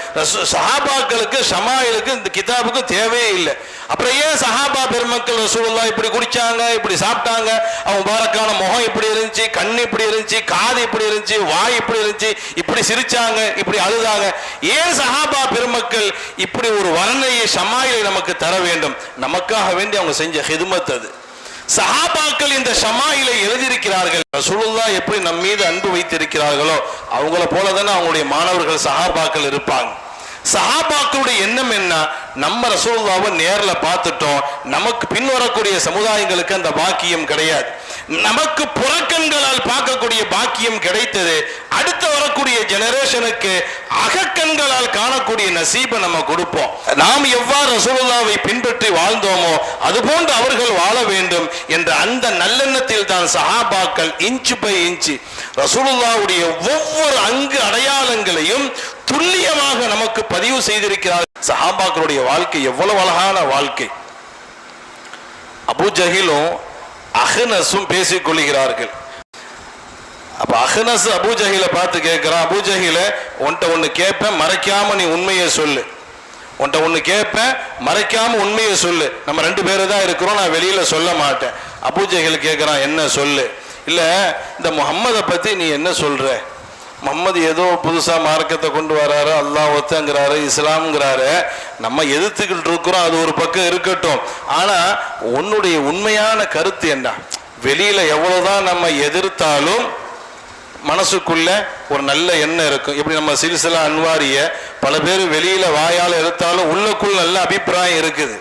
சஹாபாக்களுக்கு ஷமாயிலுக்கு இந்த கிதாபுக்கு தேவையே இல்லை. அப்புறம் ஏன் சஹாபா பெருமக்கள் ரசூலுல்லாஹ் இப்படி குடிச்சாங்க, இப்படி சாப்பிட்டாங்க, அவங்க பாரக்கான முகம் இப்படி இருந்துச்சு, கண் இப்படி இருந்துச்சு, காது இப்படி இருந்துச்சு, வாய் இப்படி இருந்துச்சு, இப்படி சிரிச்சாங்க, இப்படி அழுதாங்க, ஏன் சஹாபா பெருமக்கள் இப்படி ஒரு வர்ணனையை ஷமாயிலை நமக்கு தர வேண்டும்? நமக்காக வேண்டி அவங்க செஞ்ச ஹிதுமத் அது. சஹாபாக்கள் இந்த ஷமாயிலை எழுதியிருக்கிறார்கள். ரசூலுல்லாஹ் எப்படி நம் மீது அன்பு வைத்திருக்கிறார்களோ அவங்கள போலதானே அவங்களுடைய மாணவர்கள் சஹாபாக்கள் இருப்பாங்க. சஹாபாக்களுடைய எண்ணம் என்ன? நம்ம ரசூலுல்லாஹ்வை நேர்ல பார்த்துட்டோம், நமக்கு பின்வரக்கூடிய சமுதாயங்களுக்கு அந்த பாக்கியம் கிடையாது. நமக்கு புறக்கண்களால் பார்க்கக்கூடிய பாக்கியம் கிடைத்தது. அடுத்து வரக்கூடிய ஜெனரேஷனுக்கு அகக்கண்களால் காணக்கூடிய நசீபை நம்ம கொடுப்போம். நாம் எவ்வாறு ரசூலுல்லாஹ்வை பின்பற்றி வாழ்ந்தோமோ அதுபோன்று அவர்கள் வாழ வேண்டும் என்ற அந்த நல்லெண்ணத்தில் தான் சஹாபாக்கள் இன்ச்சு பை இன்ச்சு ரசூலுல்லாஹ்வுடைய ஒவ்வொரு அங்கு அடையாளங்களையும் துல்லியமாக நமக்கு பதிவு செய்திருக்கிறார். சஹாபாக்களுடைய வாழ்க்கை எவ்வளவு அழகான வாழ்க்கை. அபூ ஜஹிலும் அஹ்னஸும் பேசிக் கொள்கிறார்கள். அப்ப அஹ்னஸ் அபூ ஜஹில பார்த்து கேட்கிறான், அபூ ஜஹில உன்ட்ட ஒண்ணு கேட்பேன், மறைக்காம நீ உண்மையை சொல்லு. உன்ட்ட ஒண்ணு கேட்பேன், மறைக்காம உண்மையை சொல்லு. நம்ம ரெண்டு பேரு தான் இருக்கிறோம், நான் வெளியில சொல்ல மாட்டேன். அபூ ஜஹில் கேட்கிறான், என்ன சொல்லு? இல்ல இந்த முஹம்மதை பத்தி நீ என்ன சொல்ற? முஹம்மது ஏதோ புதுசா மார்க்கத்தை கொண்டு வராரு, அல்லாஹ் ஒத்தங்கிறாரு, இஸ்லாம்ங்கிறாரு, நம்ம எதிர்த்துக்கிட்டு இருக்கிறோம், அது ஒரு பக்கம் இருக்கட்டும். ஆனா உன்னுடைய உண்மையான கருத்து என்ன? வெளியில எவ்வளவுதான் நம்ம எதிர்த்தாலும் மனசுக்குள்ள ஒரு நல்ல எண்ணம் இருக்கும். எப்படி நம்ம சில்சிலா அன்வாரிய பல பேர் வெளியில வாயால் எதிர்த்தாலும் உள்ளுக்குள் நல்ல அபிப்பிராயம் இருக்குது,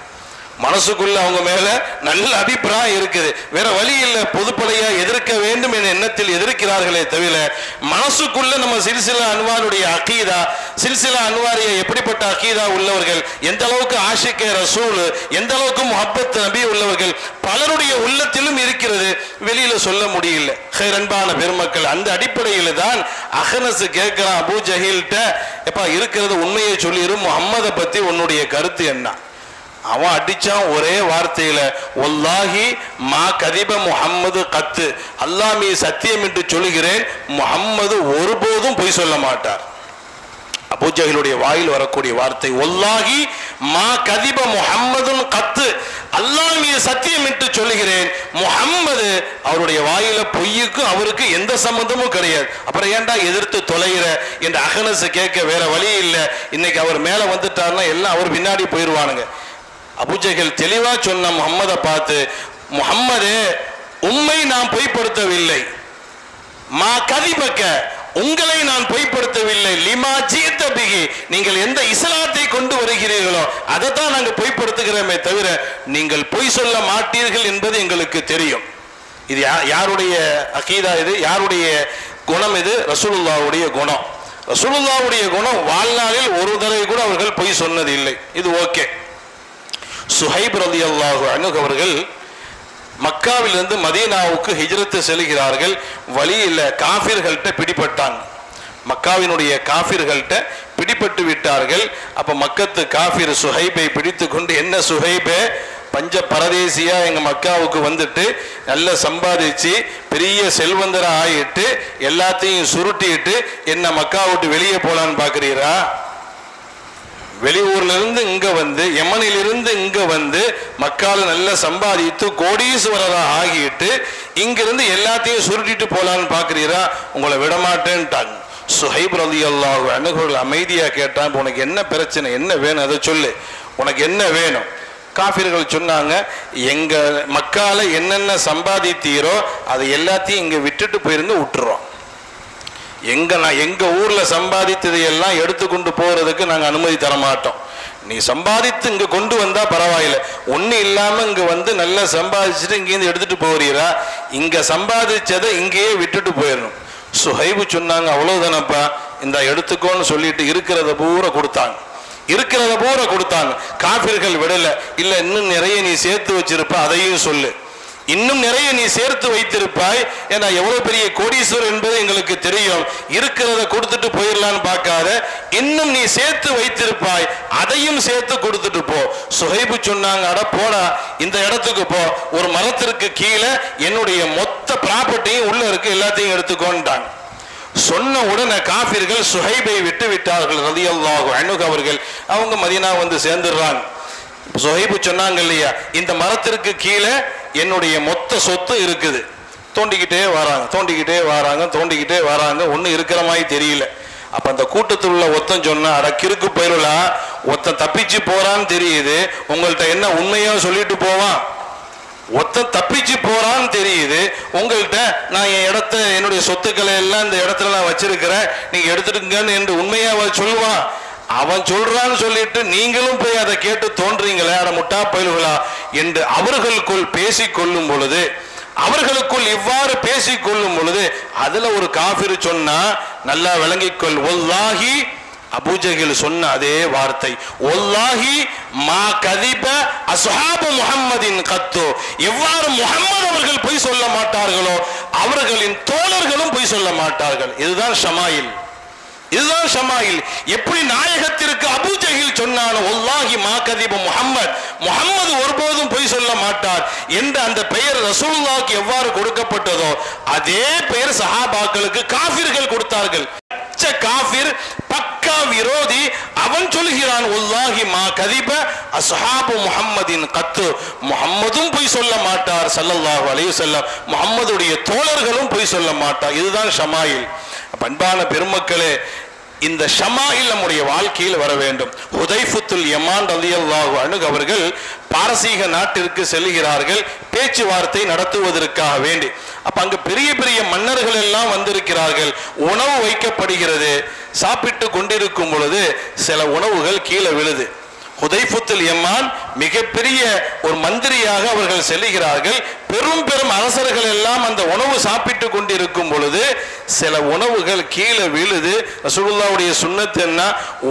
மனசுக்குள்ள அவங்க மேல நல்ல அபிப்பிராயம் இருக்குது. வேற வழி இல்லை, பொதுப்படையா எதிர்க்க வேண்டும் என்ற எண்ணத்தில் எதிர்க்கிறார்களே தவிர மனசுக்குள்ள நம்ம சில்சிலா அன்வாருடைய அகீதா, சில்சிலா அன்வாரிய எப்படிப்பட்ட அகீதா உள்ளவர்கள், எந்த அளவுக்கு ஆஷிகே ரசூல், எந்த அளவுக்கு முஹப்பத் நபி உள்ளவர்கள் பலருடைய உள்ளத்திலும் இருக்கிறது, வெளியில சொல்ல முடியல. அன்பான பெருமக்கள், அந்த அடிப்படையில தான் அஹ்னஸ் கேட்கிறான் அபூ ஜஹீல்ட்ட, எப்பா இருக்கிறது உண்மையை சொல்லிரு, முஹம்மதை பத்தி உன்னுடைய கருத்து என்ன? அவன் அடிச்சான் ஒரே வார்த்தையில, வல்லாஹி மா கதிப முஹம்மது கத்து, அல்லாஹ் மீ சத்தியம் என்று சொல்லுகிறேன், முஹம்மது ஒருபோதும் பொய் சொல்ல மாட்டார். அபூ ஜஹிலுடைய வாயில் வரக்கூடிய வார்த்தை வல்லாஹி மா கதிப முஹம்மதுன் கத்து, அல்லாஹ் மீது சத்தியம் என்று சொல்லுகிறேன், முஹம்மது அவருடைய வாயில பொய்யுக்கு அவருக்கு எந்த சம்பந்தமும் கிடையாது. அப்புறம் ஏன்டா எதிர்த்து தொலைகிற என்று அஹ்னஸ் கேட்க வேற வழி இல்லை. இன்னைக்கு அவர் மேல வந்துட்டாருன்னா எல்லாம் அவர் பின்னாடி போயிடுவானுங்க. அபூ ஜஹில் தெளிவா சொன்ன முஹம்மதை பார்த்து, முஹம்மதே உம்மை நான் பொய்ப்படுத்தவில்லை, மா கதிபக்க உங்களை நான் பொய்ப்படுத்தவில்லை, லிமா ஜீத பிகி நீங்கள் எந்த இஸ்லாத்தை கொண்டு வருகிறீர்களோ அதைத்தான் நாங்கள் பொய்ப்படுத்துகிறோமே தவிர நீங்கள் பொய் சொல்ல மாட்டீர்கள் என்பது எங்களுக்கு தெரியும். இது யாருடைய அகீதா? இது யாருடைய குணம் இது ரசூலுல்லாஹ்வுடைய குணம். ரசூலுல்லாஹ்வுடைய குணம் வாழ்நாளில் ஒரு தடவை கூட அவர்கள் பொய் சொன்னது இல்லை. இது ஓகே. சுஹைப் ரலியல்லாஹு அன்ஹு அவர்கள் மக்காவிலிருந்து மதீனாவுக்கு ஹிஜ்ரத்து செல்கிறார்கள். வழியில் காஃபிர்கள்ட்ட பிடிபட்டாங்க. மக்காவினுடைய காஃபிர்கள்ட்ட பிடிபட்டு விட்டார்கள். அப்ப மக்கத்து காஃபிர் சுஹைபை பிடித்து கொண்டு, என்ன சுஹைபே, பஞ்ச பரதேசியா எங்க மக்காவுக்கு வந்துட்டு நல்லா சம்பாதிச்சு பெரிய செல்வந்தரா ஆயிட்டு எல்லாத்தையும் சுருட்டிட்டு என்ன மக்கா விட்டு வெளியே போலான்னு பாக்குறீரா? வெளியூர்ல இருந்து இங்க வந்து, யமனிலிருந்து இங்க வந்து மக்கால நல்லா சம்பாதித்து கோடீஸ்வரரா ஆகிட்டு இங்கிருந்து எல்லாத்தையும் சுருட்டிட்டு போலான்னு பாக்குறீரா? உங்களை விடமாட்டேன்ட்டாங்க. சுஹைப் ரலியல்லாஹு அன்ஹு அமைதியா கேட்டான், உனக்கு என்ன பிரச்சனை, என்ன வேணும், அதை சொல்லு, உனக்கு என்ன வேணும்? காஃபிர்கள் சொன்னாங்க, எங்க மக்கால என்னென்ன சம்பாதித்தீரோ அதை எல்லாத்தையும் இங்க விட்டுட்டு போயிருந்து விட்டுறோம். எங்க ஊர்ல சம்பாதித்ததை எல்லாம் எடுத்துக்கொண்டு போறதுக்கு நாங்க அனுமதி தர மாட்டோம். நீ சம்பாதித்து இங்க கொண்டு வந்தா பரவாயில்லை, ஒண்ணு இல்லாம இங்க வந்து நல்லா சம்பாதிச்சுட்டு இங்கேருந்து எடுத்துட்டு போறீரா? இங்க சம்பாதிச்சதை இங்கேயே விட்டுட்டு போயிடணும். சுஹைபு சொன்னாங்க, அவ்வளவுதானப்பா, இந்த எடுத்துக்கோன்னு சொல்லிட்டு இருக்கிறத பூரா கொடுத்தாங்க. இருக்கிறத பூரா கொடுத்தாங்க. காஃபிர்கள் விடல. இல்ல, இன்னும் நிறைய நீ சேர்த்து வச்சிருப்ப, அதையும் சொல்லு. இன்னும் நிறைய நீ சேர்த்து வைத்திருப்பாய், ஏன்னா எவ்வளவு பெரிய கோடீஸ்வரர் என்பது எங்களுக்கு தெரியும். இருக்கிறத கொடுத்துட்டு போயிடலான்னு பார்க்காத, இன்னும் நீ சேர்த்து வைத்திருப்பாய், அதையும் சேர்த்து கொடுத்துட்டு போ. சுஹைபு சொன்னாங்க, அட போடா, இந்த இடத்துக்கு போ, ஒரு மரத்திற்கு கீழே என்னுடைய மொத்த ப்ராப்பர்ட்டியும் உள்ள இருக்கு, எல்லாத்தையும் எடுத்துக்கோன்ட்டாங்க. சொன்ன உடனே காஃபிர்கள் சுஹைபை விட்டு விட்டார்கள் ரலியல்லாஹு அன்ஹு அவர்கள். அவங்க மதீனா வந்து சேர்ந்துடுறாங்க. சுஹைபு சொன்னாங்க இல்லையா, இந்த மரத்திற்கு கீழே என்னுடைய மொத்த சொத்து இருக்குது. தோண்டிக்கிட்டே வராங்க, ஒன்னும் இருக்கிற மாதிரி தெரியல. அப்ப அந்த கூட்டத்தில் உள்ள ஒத்தன் சொன்னா, அட கிறுக்கு போயிடலாம், ஒத்தன் தப்பிச்சு போறான்னு தெரியுது, உங்கள்கிட்ட என்ன உண்மையா சொல்லிட்டு போவான்? ஒத்தன் தப்பிச்சு போறான்னு தெரியுது, உங்கள்கிட்ட நான் என் இடத்த, என்னுடைய சொத்துக்களை எல்லாம் இந்த இடத்துல நான் வச்சிருக்கிறேன், நீங்க எடுத்துட்டுங்கன்னு என்று உண்மையா சொல்லுவான்? அவன் சொல்றான்னு சொல்லிட்டு நீங்களும் போய் அதை கேட்டு தோன்றீங்களே, அட முட்டா பயில்களா என்று அவர்களுக்குள் பேசிக்கொள்ளும் பொழுது, அவர்களுக்குள் இவ்வாறு பேசிக்கொள்ளும் பொழுது அதுல ஒரு காஃபிர் சொன்னா, நல்லா விளங்கிக்கொள், வல்லாஹி, அபூஜஹில் சொன்ன அதே வார்த்தை, வல்லாஹி மா கதிப அஸ்ஹாபு முஹம்மதின் கத்து, எவ்வாறு முஹம்மது அவர்கள் பொய் சொல்ல மாட்டார்களோ அவர்களின் தோழர்களும் பொய் சொல்ல மாட்டார்கள். இதுதான் ஷமாயில், இதுதான் ஷமாயில். எப்படி நாயகத்திற்கு அபூஜஹில் சொன்னானோ, வல்லாஹி மா கதிப முஹம்மத், முஹம்மது ஒருபோதும் பொய் சொல்ல மாட்டார் என்ற அந்த பெயர் ரசூலுல்லாஹ்வுக்கு எவ்வாறு கொடுக்கப்பட்டதோ அதே பெயர் சஹாபாக்களுக்கு காஃபிர்கள் கொடுத்தார்கள். காஃபிர், பக்கா விரோதி, அவன் சொல்கிறான், வல்லாஹி மா கதிப அஸ்ஹாபு முஹம்மதின் கத்து, முஹம்மதும் பொய் சொல்ல மாட்டார் ஸல்லல்லாஹு அலைஹி வஸல்லம், முஹம்மதுடைய தோழர்களும் பொய் சொல்ல மாட்டார். இதுதான் ஷமாயில். அன்பான பெருமக்களே, இந்த ஷமாயில் நம்முடைய வாழ்க்கையில் வர வேண்டும். ஹுதைஃபத்துல் யமான் ரலியல்லாஹு அன்ஹு அவர்கள் பாரசீக நாட்டிற்கு செல்கிறார்கள் பேச்சுவார்த்தை நடத்துவதற்காக வேண்டி. அப்ப அங்கு பெரிய பெரிய மன்னர்கள் எல்லாம் வந்திருக்கிறார்கள். உணவு வைக்கப்படுகிறது. சாப்பிட்டு கொண்டிருக்கும் பொழுது சில உணவுகள் கீழே விழுது. ஹுதைஃபத்துல் யமான் மிகப்பெரிய ஒரு மந்திரியாக அவர்கள் செல்கிறார்கள். பெரும் பெரும் அரசர்கள் எல்லாம் அந்த உணவு சாப்பிட்டு கொண்டிருக்கும் பொழுது சில உணவுகள் கீழே விழுது. ரசூலுல்லாஹ்வுடைய சுன்னத் என்ன,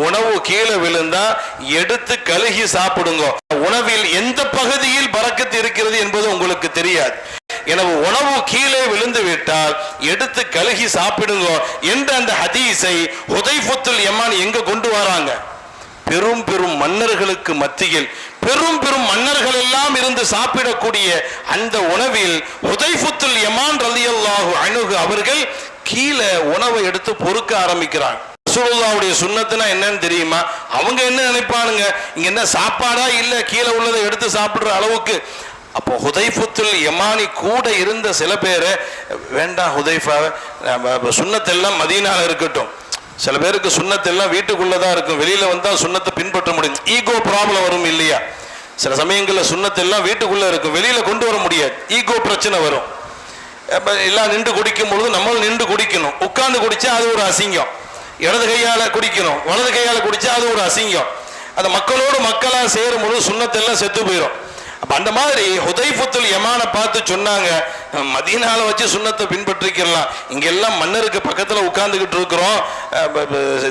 உணவு கீழே விழுந்தா எடுத்து கழுகி சாப்பிடுங்க. உணவில் எந்த பகுதியில் பரக்கத்து இருக்கிறது என்பது உங்களுக்கு தெரியாது. எனவே உணவு கீழே விழுந்து விட்டால் எடுத்து கழுகி சாப்பிடுங்க என்ற அந்த ஹதீஸை ஹுதைஃபத்துல் யமான் எங்க கொண்டு வராங்க? பெரும் பெரும் மன்னர்களுக்கு மத்தியில், பெரும் பெரும் மன்னர்கள் எல்லாம் இருந்து சாப்பிடக்கூடிய அந்த உணவில் ஹுதைஃபத்துல் யமான் ரலியல்லாஹு அன்ஹு அவர்கள் கீழே உணவை எடுத்து பொறுக்க ஆரம்பிக்கிறாங்க. ரசூலுல்லாஹ்வுடைய சுன்னத்துனா என்னன்னு தெரியுமா? அவங்க என்ன நினைப்பானுங்க, இங்க என்ன சாப்பாடா இல்ல கீழே உள்ளதை எடுத்து சாப்பிடுற அளவுக்கு. அப்போ ஹுதைஃபத்துல் யமானி கூட இருந்த சில பேரை, வேண்டாம் ஹுதைஃபா, சுன்னத்தெல்லாம் மதீனால இருக்கட்டும். சில பேருக்கு சுன்னத்தெல்லாம் வீட்டுக்குள்ளதான் இருக்கும், வெளியில வந்தா சுன்னத்தை பின்பற்ற முடியும். ஈகோ ப்ராப்ளம் வரும் இல்லையா? சில சமயங்களில் சுன்னத்தெல்லாம் வீட்டுக்குள்ள இருக்கும், வெளியில கொண்டு வர முடியாது, ஈகோ பிரச்சனை வரும். எல்லாம் நின்று குடிக்கும் பொழுது நம்மளும் நின்று குடிக்கணும். உட்கார்ந்து குடிச்சா அது ஒரு அசிங்கம். இடது கையால குடிக்கணும், வலது கையால குடிச்சா அது ஒரு அசிங்கம். அந்த மக்களோடு மக்களா சேரும் பொழுது சுன்னத்தெல்லாம் செத்து போயிடும். அப்ப அந்த மாதிரி ஹுதைஃபத்துல் யமான பார்த்து சொன்னாங்க, மதீனால வச்சு சுன்னத்தை பின்பற்றிக்கலாம், இங்க எல்லாம் மன்னருக்கு பக்கத்துல உட்கார்ந்துகிட்டு இருக்கிறோம்,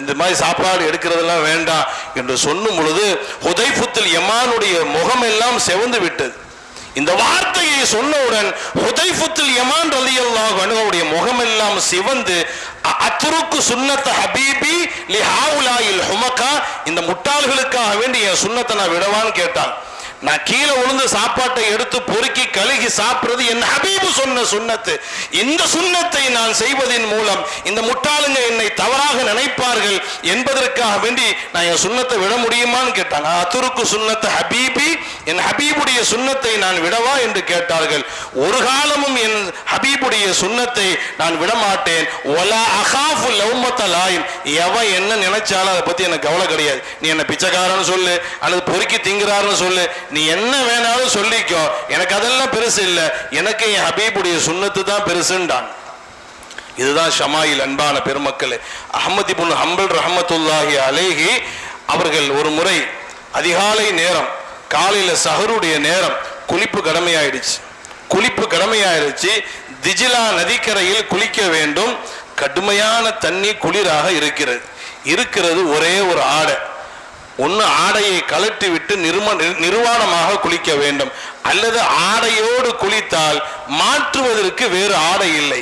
இந்த மாதிரி சாப்பாடு எடுக்கிறதெல்லாம் வேண்டாம் என்று சொன்னும் பொழுது ஹுதைஃபத்துல் யமானுடைய முகம் எல்லாம் செவந்து விட்டது. இந்த வார்த்தையை சொன்னவுடன் ஹுதைஃபத்துல் யமான் ரலியல்லாஹு அன்ஹு அவருடைய முகமெல்லாம் சிவந்து, அத்ருக்கு சுன்னத்த ஹபீபி லிஹாவுலாயில் ஹுமகா, இந்த முட்டாள்களுக்காக வேண்டி என் சுன்னத்தை நான் விடவான்னு கேட்டான். நான் கீழே விழுந்து சாப்பாட்டை எடுத்து பொறுக்கி கழுகி சாப்பிடுறது என் ஹபீபு சொன்ன சுன்னத்து. இந்த சுன்னத்தை நான் செய்வதன் மூலம் இந்த முட்டாளுங்க என்னை தவறாக நினைப்பார்கள் என்பதற்காக வேண்டி நான் என் சுன்னத்தை விட முடியுமான்னு கேட்டாங்க. அத்துருக்கு சுன்னத்த ஹபீபி, என் ஹபீபுடைய சுன்னத்தை நான் விடவா என்று கேட்டார்கள். ஒரு காலமும் என் ஹபீபுடைய சுன்னத்தை நான் விடமாட்டேன். ஒலா அகாஃபு லௌமத்த லாயின், எவன் என்ன நினைச்சாலும் அதை பத்தி எனக்கு கவலை கிடையாது. நீ என்ன பிச்சைக்காரன்னு சொல்லு அல்லது பொறுக்கி திங்கிறாருன்னு சொல்லு, நீ என்ன வேணாலும் சொல்லிக்கோ, எனக்கு அதெல்லாம் பெருசு இல்லை, எனக்கு என் ஹபீபுடைய சுன்னத்து தான் பெருசுண்டான். இதுதான் ஷமாயில். அன்பான பெருமக்களே, அஹ்மத் இப்னு ஹம்பல் ரஹ்மத்துல்லாஹி அலைஹி அவர்கள் ஒரு முறை அதிகாலை நேரம், காலையில சஹருடைய நேரம், குளிப்பு கடமையாயிடுச்சு. திஜிலா நதிக்கரையில் குளிக்க வேண்டும். கடுமையான தண்ணி, குளிராக இருக்கிறது. ஒரே ஒரு ஆடை. ஒன்று ஆடையை கலட்டி விட்டு நிர்வாணமாக குளிக்க வேண்டும், அல்லது ஆடையோடு குளித்தால் மாற்றுவதற்கு வேறு ஆடை இல்லை.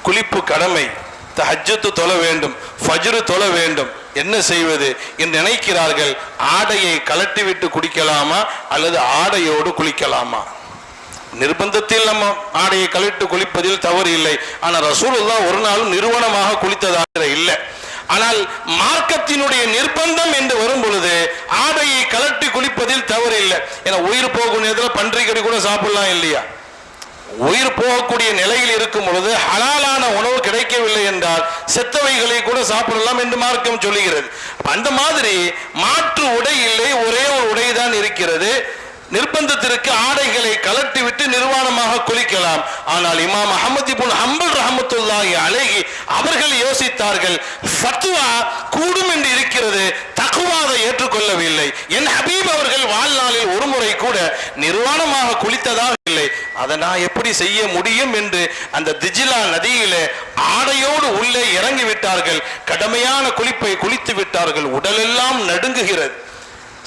குளிப்பு கடமை, தஹஜ்ஜுத் தொழ வேண்டும், ஃபஜ்ர் தொழ வேண்டும், என்ன செய்வது என்று நினைக்கிறார்கள். ஆடையை கலட்டி விட்டு குளிக்கலாமா அல்லது ஆடையோடு குளிக்கலாமா? நிர்பந்தத்தில் நம்ம ஆடையை கலட்டு குளிப்பதில் தவறு இல்லை. ஆனால் ரசூலுல்லாஹ் ஒரு நாளும் நிறுவனமாக குளித்ததாக இல்லை. ஆனால் மார்க்கத்தினுடைய நிர்பந்தம் என்று வரும் பொழுது ஆடையை கலட்டி குளிப்பதில் தவறு இல்லை. ஏன்னா உயிர் போகும் நேரத்தில் பன்றிக்கறி கூட சாப்பிடலாம் இல்லையா? உயிர் போகக்கூடிய நிலையில் இருக்கும் பொழுது ஹலாலான உணவு கிடைக்கவில்லை என்றால் செத்தவைகளை கூட சாப்பிடலாம் என்று மார்க்கம் சொல்லுகிறது. அந்த மாதிரி மாற்று உடை இல்லை, ஒரே ஒரு உடை தான் இருக்கிறது. நிர்பந்தத்திற்கு ஆடைகளை கலட்டி விட்டு நிர்வாணமாக குளிக்கலாம். ஆனால் இமாம் அஹ்மத் இப்னு ஹம்பல் ரஹ்மத்துல்லாஹி அலைஹி அவர்கள் யோசித்தார்கள், ஃபத்வா கூடும் என்று இருக்கிறது, தக்வாவை ஏற்றுக்கொள்ளவில்லை. என் ஹபீப் அவர்கள் வாழ்நாளில் ஒரு முறை கூட நிர்வாணமாக குளித்ததாக இல்லை, அதை நான் எப்படி செய்ய முடியும் என்று அந்த திஜிலா நதியிலே ஆடையோடு உள்ளே இறங்கி விட்டார்கள். கடமையான குளிப்பை குளித்து விட்டார்கள். உடலெல்லாம் நடுங்குகிறது.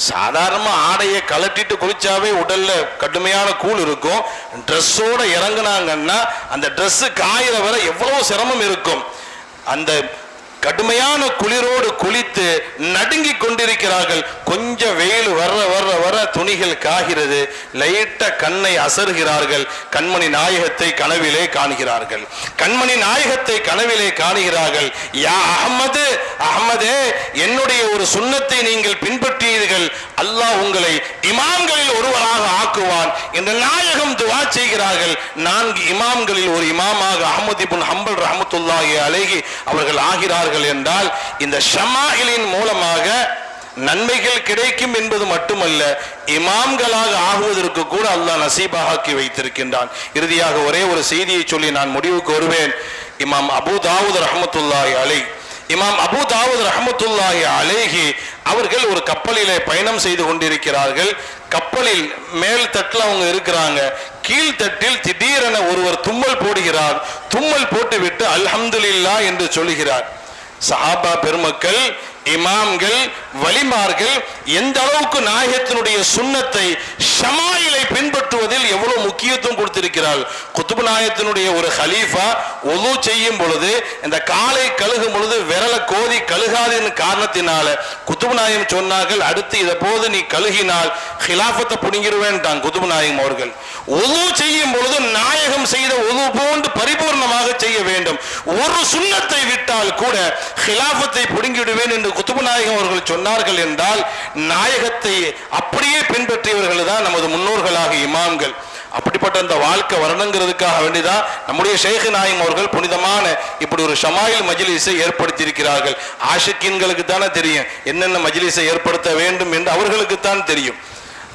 சாதாரணமா ஆடையை கலட்டிட்டு குளிச்சாவே உடல்ல கடுமையான கூழ் இருக்கும். ட்ரெஸ்ஸோட இறங்குனாங்கன்னா அந்த ட்ரெஸ் காயிற வரை எவ்வளவு சிரமம் இருக்கும். அந்த கடுமையான குளிரோடு குளித்து நடுங்கி கொண்டிருக்கிறார்கள். கொஞ்சம் வெயில் வர்ற வர்ற வர துணிகள் காகிறது. லைட்ட கண்ணை அசறுகிறார்கள். கண்மணி நாயகத்தை கனவிலே காணுகிறார்கள். யா அஹ்மது, அஹ்மதே, என்னுடைய ஒரு சுன்னத்தை நீங்கள் பின்பற்றியீர்கள், அல்லாஹ் உங்களை இமாம்களில் ஒருவராக ஆக்குவான் என்று நாயகம் துஆ செய்கிறார்கள். 4 இமாம்களில் ஒரு இமாமாக அஹ்மத் இப்னு ஹம்பல் ரஹ்மத்துல்லாஹி அலைஹி அவர்கள் ஆகிறார்கள். என்றால் இந்த ஷமாயிலின் மூலமாக நன்மைகள் கிடைக்கும் என்பது மட்டுமல்ல, இமாம்களாக ஆகுவதற்கு கூட அல்லாஹ் நசீபாக்கி வைத்திருக்கின்றான். இறுதியாக ஒரே ஒரு செய்தியை சொல்லி நான் முடிவுக்கு வருவேன். இமாம் அபூ தாவூத் ரஹ்மத்துல்லாஹி அலைஹி அவர்கள் ஒரு கப்பலிலே பயணம் செய்து கொண்டிருக்கிறார்கள். கப்பலில் மேல் தட்டில் அவங்க இருக்கிறாங்க. கீழ்த்தட்டில் திடீரென ஒருவர் தும்மல் போடுகிறார். தும்மல் போட்டுவிட்டு அல்ஹம்துலில்லாஹ் என்று சொல்லுகிறார். சஹாபா பெருமக்கள், இமாம்கள், வலிமார்கள் எந்த அளவுக்கு நாயகத்தினுடைய சுன்னத்தை ஷமாயிலை பின்பற்றுவதில் எவ்வளவு முக்கியத்துவம் கொடுத்திருக்கிறார். குத்துபு நாயகத்தினுடைய ஒரு ஹலீஃபா ஒது செய்யும் பொழுது இந்த காலை கழுகும் பொழுது விரலை கோதி கழுகாதின் காரணத்தினால குத்துபு நாயகம் சொன்னார்கள், அடுத்து இதை போது நீ கழுகினால் ஹிலாஃபத்தை புடுங்கிடுவேன்ட்டாங்க குத்துபு நாயகம் அவர்கள். ஒது செய்யும் பொழுது நாயகம் செய்த ஒது போன்று பரிபூர்ணமாக செய்ய வேண்டும். ஒரு சுன்னத்தை விட்டால் கூட ஹிலாஃபத்தை புடுங்கிடுவேன் என்று குத்துபு நாயகம் அவர்கள் சொன்னார்கள் என்றால் நாயகத்தை அப்படியே பின்பற்றியவர்கள் தான் நமது முன்னோர்களாக இமாம்கள். அப்படிப்பட்ட அந்த வாழ்க்கை வரணுங்கிறதுக்காக வேண்டிதான் நம்முடைய ஷேக் நாயிம் அவர்கள் புனிதமான இப்படி ஒரு ஷமாயில் மஜ்லிஸை ஏற்படுத்தி இருக்கிறார்கள். ஆஷிக்கின்களுக்கு தானே தெரியும் என்னென்ன மஜ்லிஸை ஏற்படுத்த வேண்டும் என்று அவர்களுக்கு தான் தெரியும்.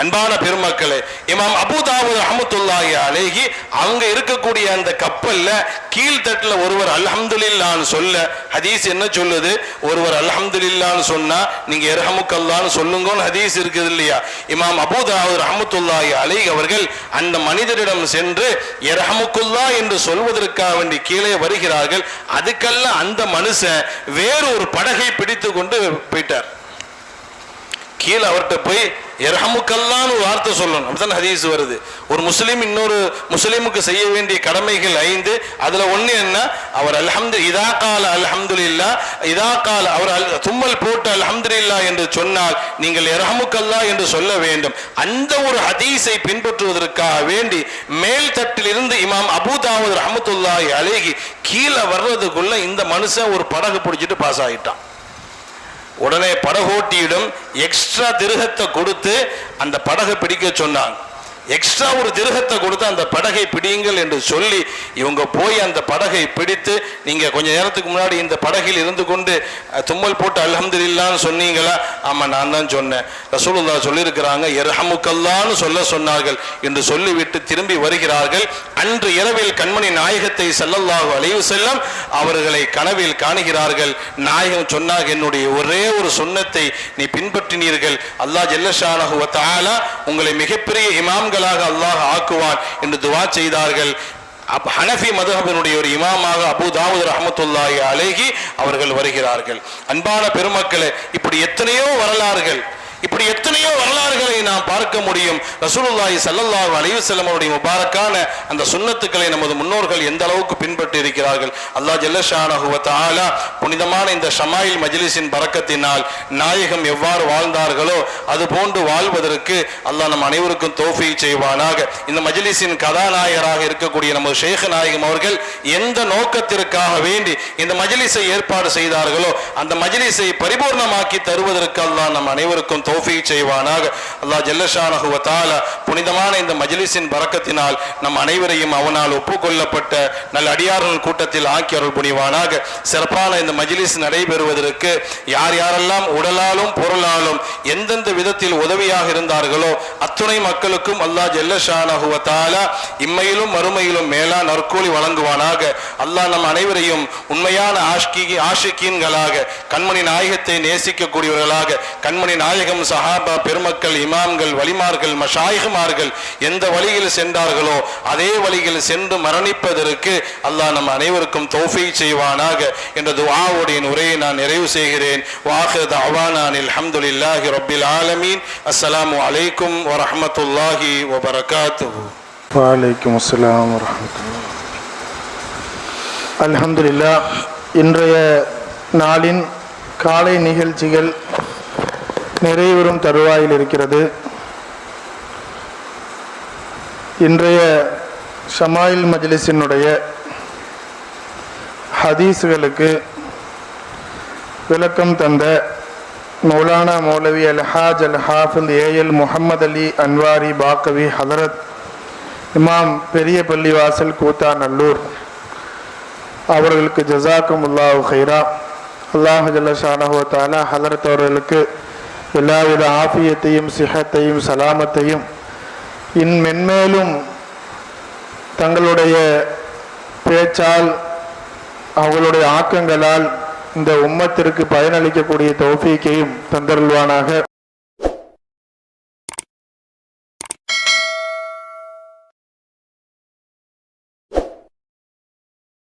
அன்பான பெருமக்களே, இமாம் அபூ தாவூத் ரஹ்மத்துல்லாஹி அலைஹி அவங்க இருக்கக்கூடிய அந்த கப்பல்ல கீழ்த்தட்டுல ஒருவர் அல்ஹம்துலில்லாஹ்னு சொல்ல, ஹதீஸ் என்ன சொல்லுது? ஒருவர் அல்ஹம்துலில்லாஹ்னு சொன்னா நீங்க இர்ஹமுக்கல்லாஹ்னு சொல்லுங்கன்னு ஹதீஸ் இருக்குது இல்லையா? இமாம் அபூ தாவூத் ரஹ்மத்துல்லாஹி அலைஹி அவர்கள் அந்த மனிதரிடம் சென்று இர்ஹமுக்கல்லாஹ் என்று சொல்வதற்காக வேண்டி கீழே வருகிறார்கள். அதுக்கெல்லாம் அந்த மனுஷன் வேறொரு படகை பிடித்து கொண்டு போயிட்டார். கீழே அவர்கிட்ட போய் இர்ஹமுக்கல்லாஹ்னு வார்த்தை சொல்லணும். அப்படிதான் ஹதீஸ் வருது. ஒரு முஸ்லீம் இன்னொரு முஸ்லீமுக்கு செய்ய வேண்டிய கடமைகள் 5. அதுல ஒண்ணு என்ன? அவர் இதா கால அல்ஹம்துலில்லாஹ், இதா கால அவர் தும்மல் போட்டு அல்ஹம்துலில்லாஹ் என்று சொன்னால் நீங்கள் இர்ஹமுக்கல்லாஹ் என்று சொல்ல வேண்டும். அந்த ஒரு ஹதீஸை பின்பற்றுவதற்காக வேண்டி மேல் தட்டிலிருந்து இமாம் அபூ தாவூத் ரஹ்மத்துல்லாஹி அலைஹி கீழே வர்றதுக்குள்ள இந்த மனுஷன் ஒரு படகு பிடிச்சிட்டு பாஸ் ஆகிட்டான். உடனே படகோட்டியிடம் எக்ஸ்ட்ரா திருகத்தை கொடுத்து அந்த படகை பிடிக்க சொன்னாங்க. எக்ஸ்ட்ரா ஒரு திருகத்தை கொடுத்து அந்த படகை பிடியுங்கள் என்று சொல்லி இவங்க போய் அந்த படகை பிடித்து, நீங்க கொஞ்ச நேரத்துக்கு முன்னாடி இந்த படகில் இருந்து கொண்டு தும்மல் போட்டு அல்ஹம்துலில்லாஹ்னு சொன்னீங்களா? ஆமா, நான் தான் சொன்னேன். ரசூலுல்லாஹ் சொல்லியிருக்கிறாங்க இர்ஹமுக்கல்லாஹ்னு சொல்ல சொன்னார்கள் என்று சொல்லிவிட்டு திரும்பி வருகிறார்கள். அன்று இரவில் கண்மணி நாயகத்தை ஸல்லல்லாஹு அலைஹி வஸல்லம் அவர்களை கனவில் காணுகிறார்கள். நாயகம் சொன்னாங்க, என்னுடைய ஒரே ஒரு சுன்னத்தை நீ பின்பற்றினீர்கள், அல்லாஹ் ஜல்லஷானஹு வ தஆலா உங்களை மிகப்பெரிய இமாம் அல்லாஹ் ஆக்குவான் என்று துஆ செய்தார்கள். ஹனஃபி மதுஹபினுடைய ஒரு இமாமாக அபூ தாவூத் ரஹ்மத்துல்லாஹி அலைஹி அவர்கள் வருகிறார்கள். அன்பான பெருமக்களே, இப்படி எத்தனையோ வரலாறுகளை நாம் பார்க்க முடியும். ரசூலுல்லாஹி ஸல்லல்லாஹு அலைஹி வஸல்லம் அவருடைய முபாரக்கான அந்த சுன்னத்துக்களை நமது முன்னோர்கள் எந்த அளவுக்கு பின்பற்றி இருக்கிறார்கள். அல்லாஹ் ஜல்லஷானஹு வ தஆலா புனிதமான இந்த ஷமாயில் மஜ்லிஸின் பரக்கத்தினால் நாயகம் எவ்வாறு வாழ்ந்தார்களோ அது போன்று வாழ்வதற்கு அல்லாஹ் நம் அனைவருக்கும் தௌஃபீக் செய்வானாக. இந்த மஜ்லிஸின் கதாநாயகராக இருக்கக்கூடிய நமது ஷேக் நாயகம் அவர்கள் எந்த நோக்கத்திற்காக வேண்டி இந்த மஜ்லிஸை ஏற்பாடு செய்தார்களோ அந்த மஜ்லிஸை பரிபூர்ணமாக்கி தருவதற்கு அல்லாஹ் நம் அனைவருக்கும் தௌஃபீக் செய்வானாக. அல்லாஹ் ஜல்லஷானஹு வ தஆலா புனிதமான இந்த மஜ்லிஸின் பரக்கத்தினால் நம் அனைவரையும் அவனால் ஒப்புக்கொள்ளப்பட்ட நல்ல அடியார்கள் கூட்டத்தில் ஆக்கி அருள் புரிவானாக. சிறப்பான இந்த மஜ்லிஸ் நடைபெறுவதற்கு யார் யாரெல்லாம் உடலாலும் பொருளாலும் எந்தெந்த விதத்தில் உதவியாக இருந்தார்களோ அத்துணை மக்களுக்கும் அல்லாஹ் ஜல்லஷானஹு வ தஆலா இம்மையிலும் மறுமையிலும் மேலா நற்கூலி வழங்குவானாக. அல்லாஹ் நம் அனைவரையும் உண்மையான ஆஷிகீன்களாக, கண்மணி நாயகத்தை நேசிக்கக்கூடியவர்களாக, கண்மணி நாயகம் சஹாபா பெருமக்கள் இமாம்கள் வலிமார்கள் மஷாயிகுமார்கள் எந்த வழியில் சென்றார்களோ அதே வழியில் சென்று மரணிப்பதற்கு அல்லாஹ் நம் அனைவருக்கும் தௌஃபீக் செய்வானாக என்ற துஆவுடைய உரையை நான் நிறைவு செய்கிறேன். வாஹிரு தஅவானா அல்ஹம்துலில்லாஹி ரப்பில் ஆலமீன். அஸ்ஸலாமு அலைக்கும் வ ரஹ்மத்துல்லாஹி வ பரகாத்துஹு. வ அலைக்கும் அஸ்ஸலாம் வ ரஹ்மத்துல்லாஹி. அல்ஹம்துலில்லாஹ். இன்றைய நாளின் காலை நிகழ்ச்சிகள் நிறைவேறும் தருவாயில் இருக்கிறது. இன்றைய ஷமாயில் மஜ்லிஸினுடைய ஹதீஸ்களுக்கு விளக்கம் தந்த மௌலானா மௌலவி அல்ஹாஜ் அல் ஹாஃபில் ஏஎல் முஹம்மது அலி அன்வாரி பாக்கவி ஹதரத் இமாம் பெரிய பள்ளிவாசல் கூத்தாநல்லூர் அவர்களுக்கு ஜஸாக்குமுல்லாஹு ஹைரா. அல்லாஹ் ஜல்லஷானஹு வ தஆலா ஹதரத் அவர்களுக்கு எல்லாவித ஆஃபியத்தையும் சிஹத்தையும் சலாமத்தையும் மென்மேலும் தங்களுடைய பேச்சால் அவர்களுடைய ஆக்கங்களால் இந்த உம்மத்திற்கு பயனளிக்கக்கூடிய தௌஃபீக்கையும் தந்தருள்வானாக.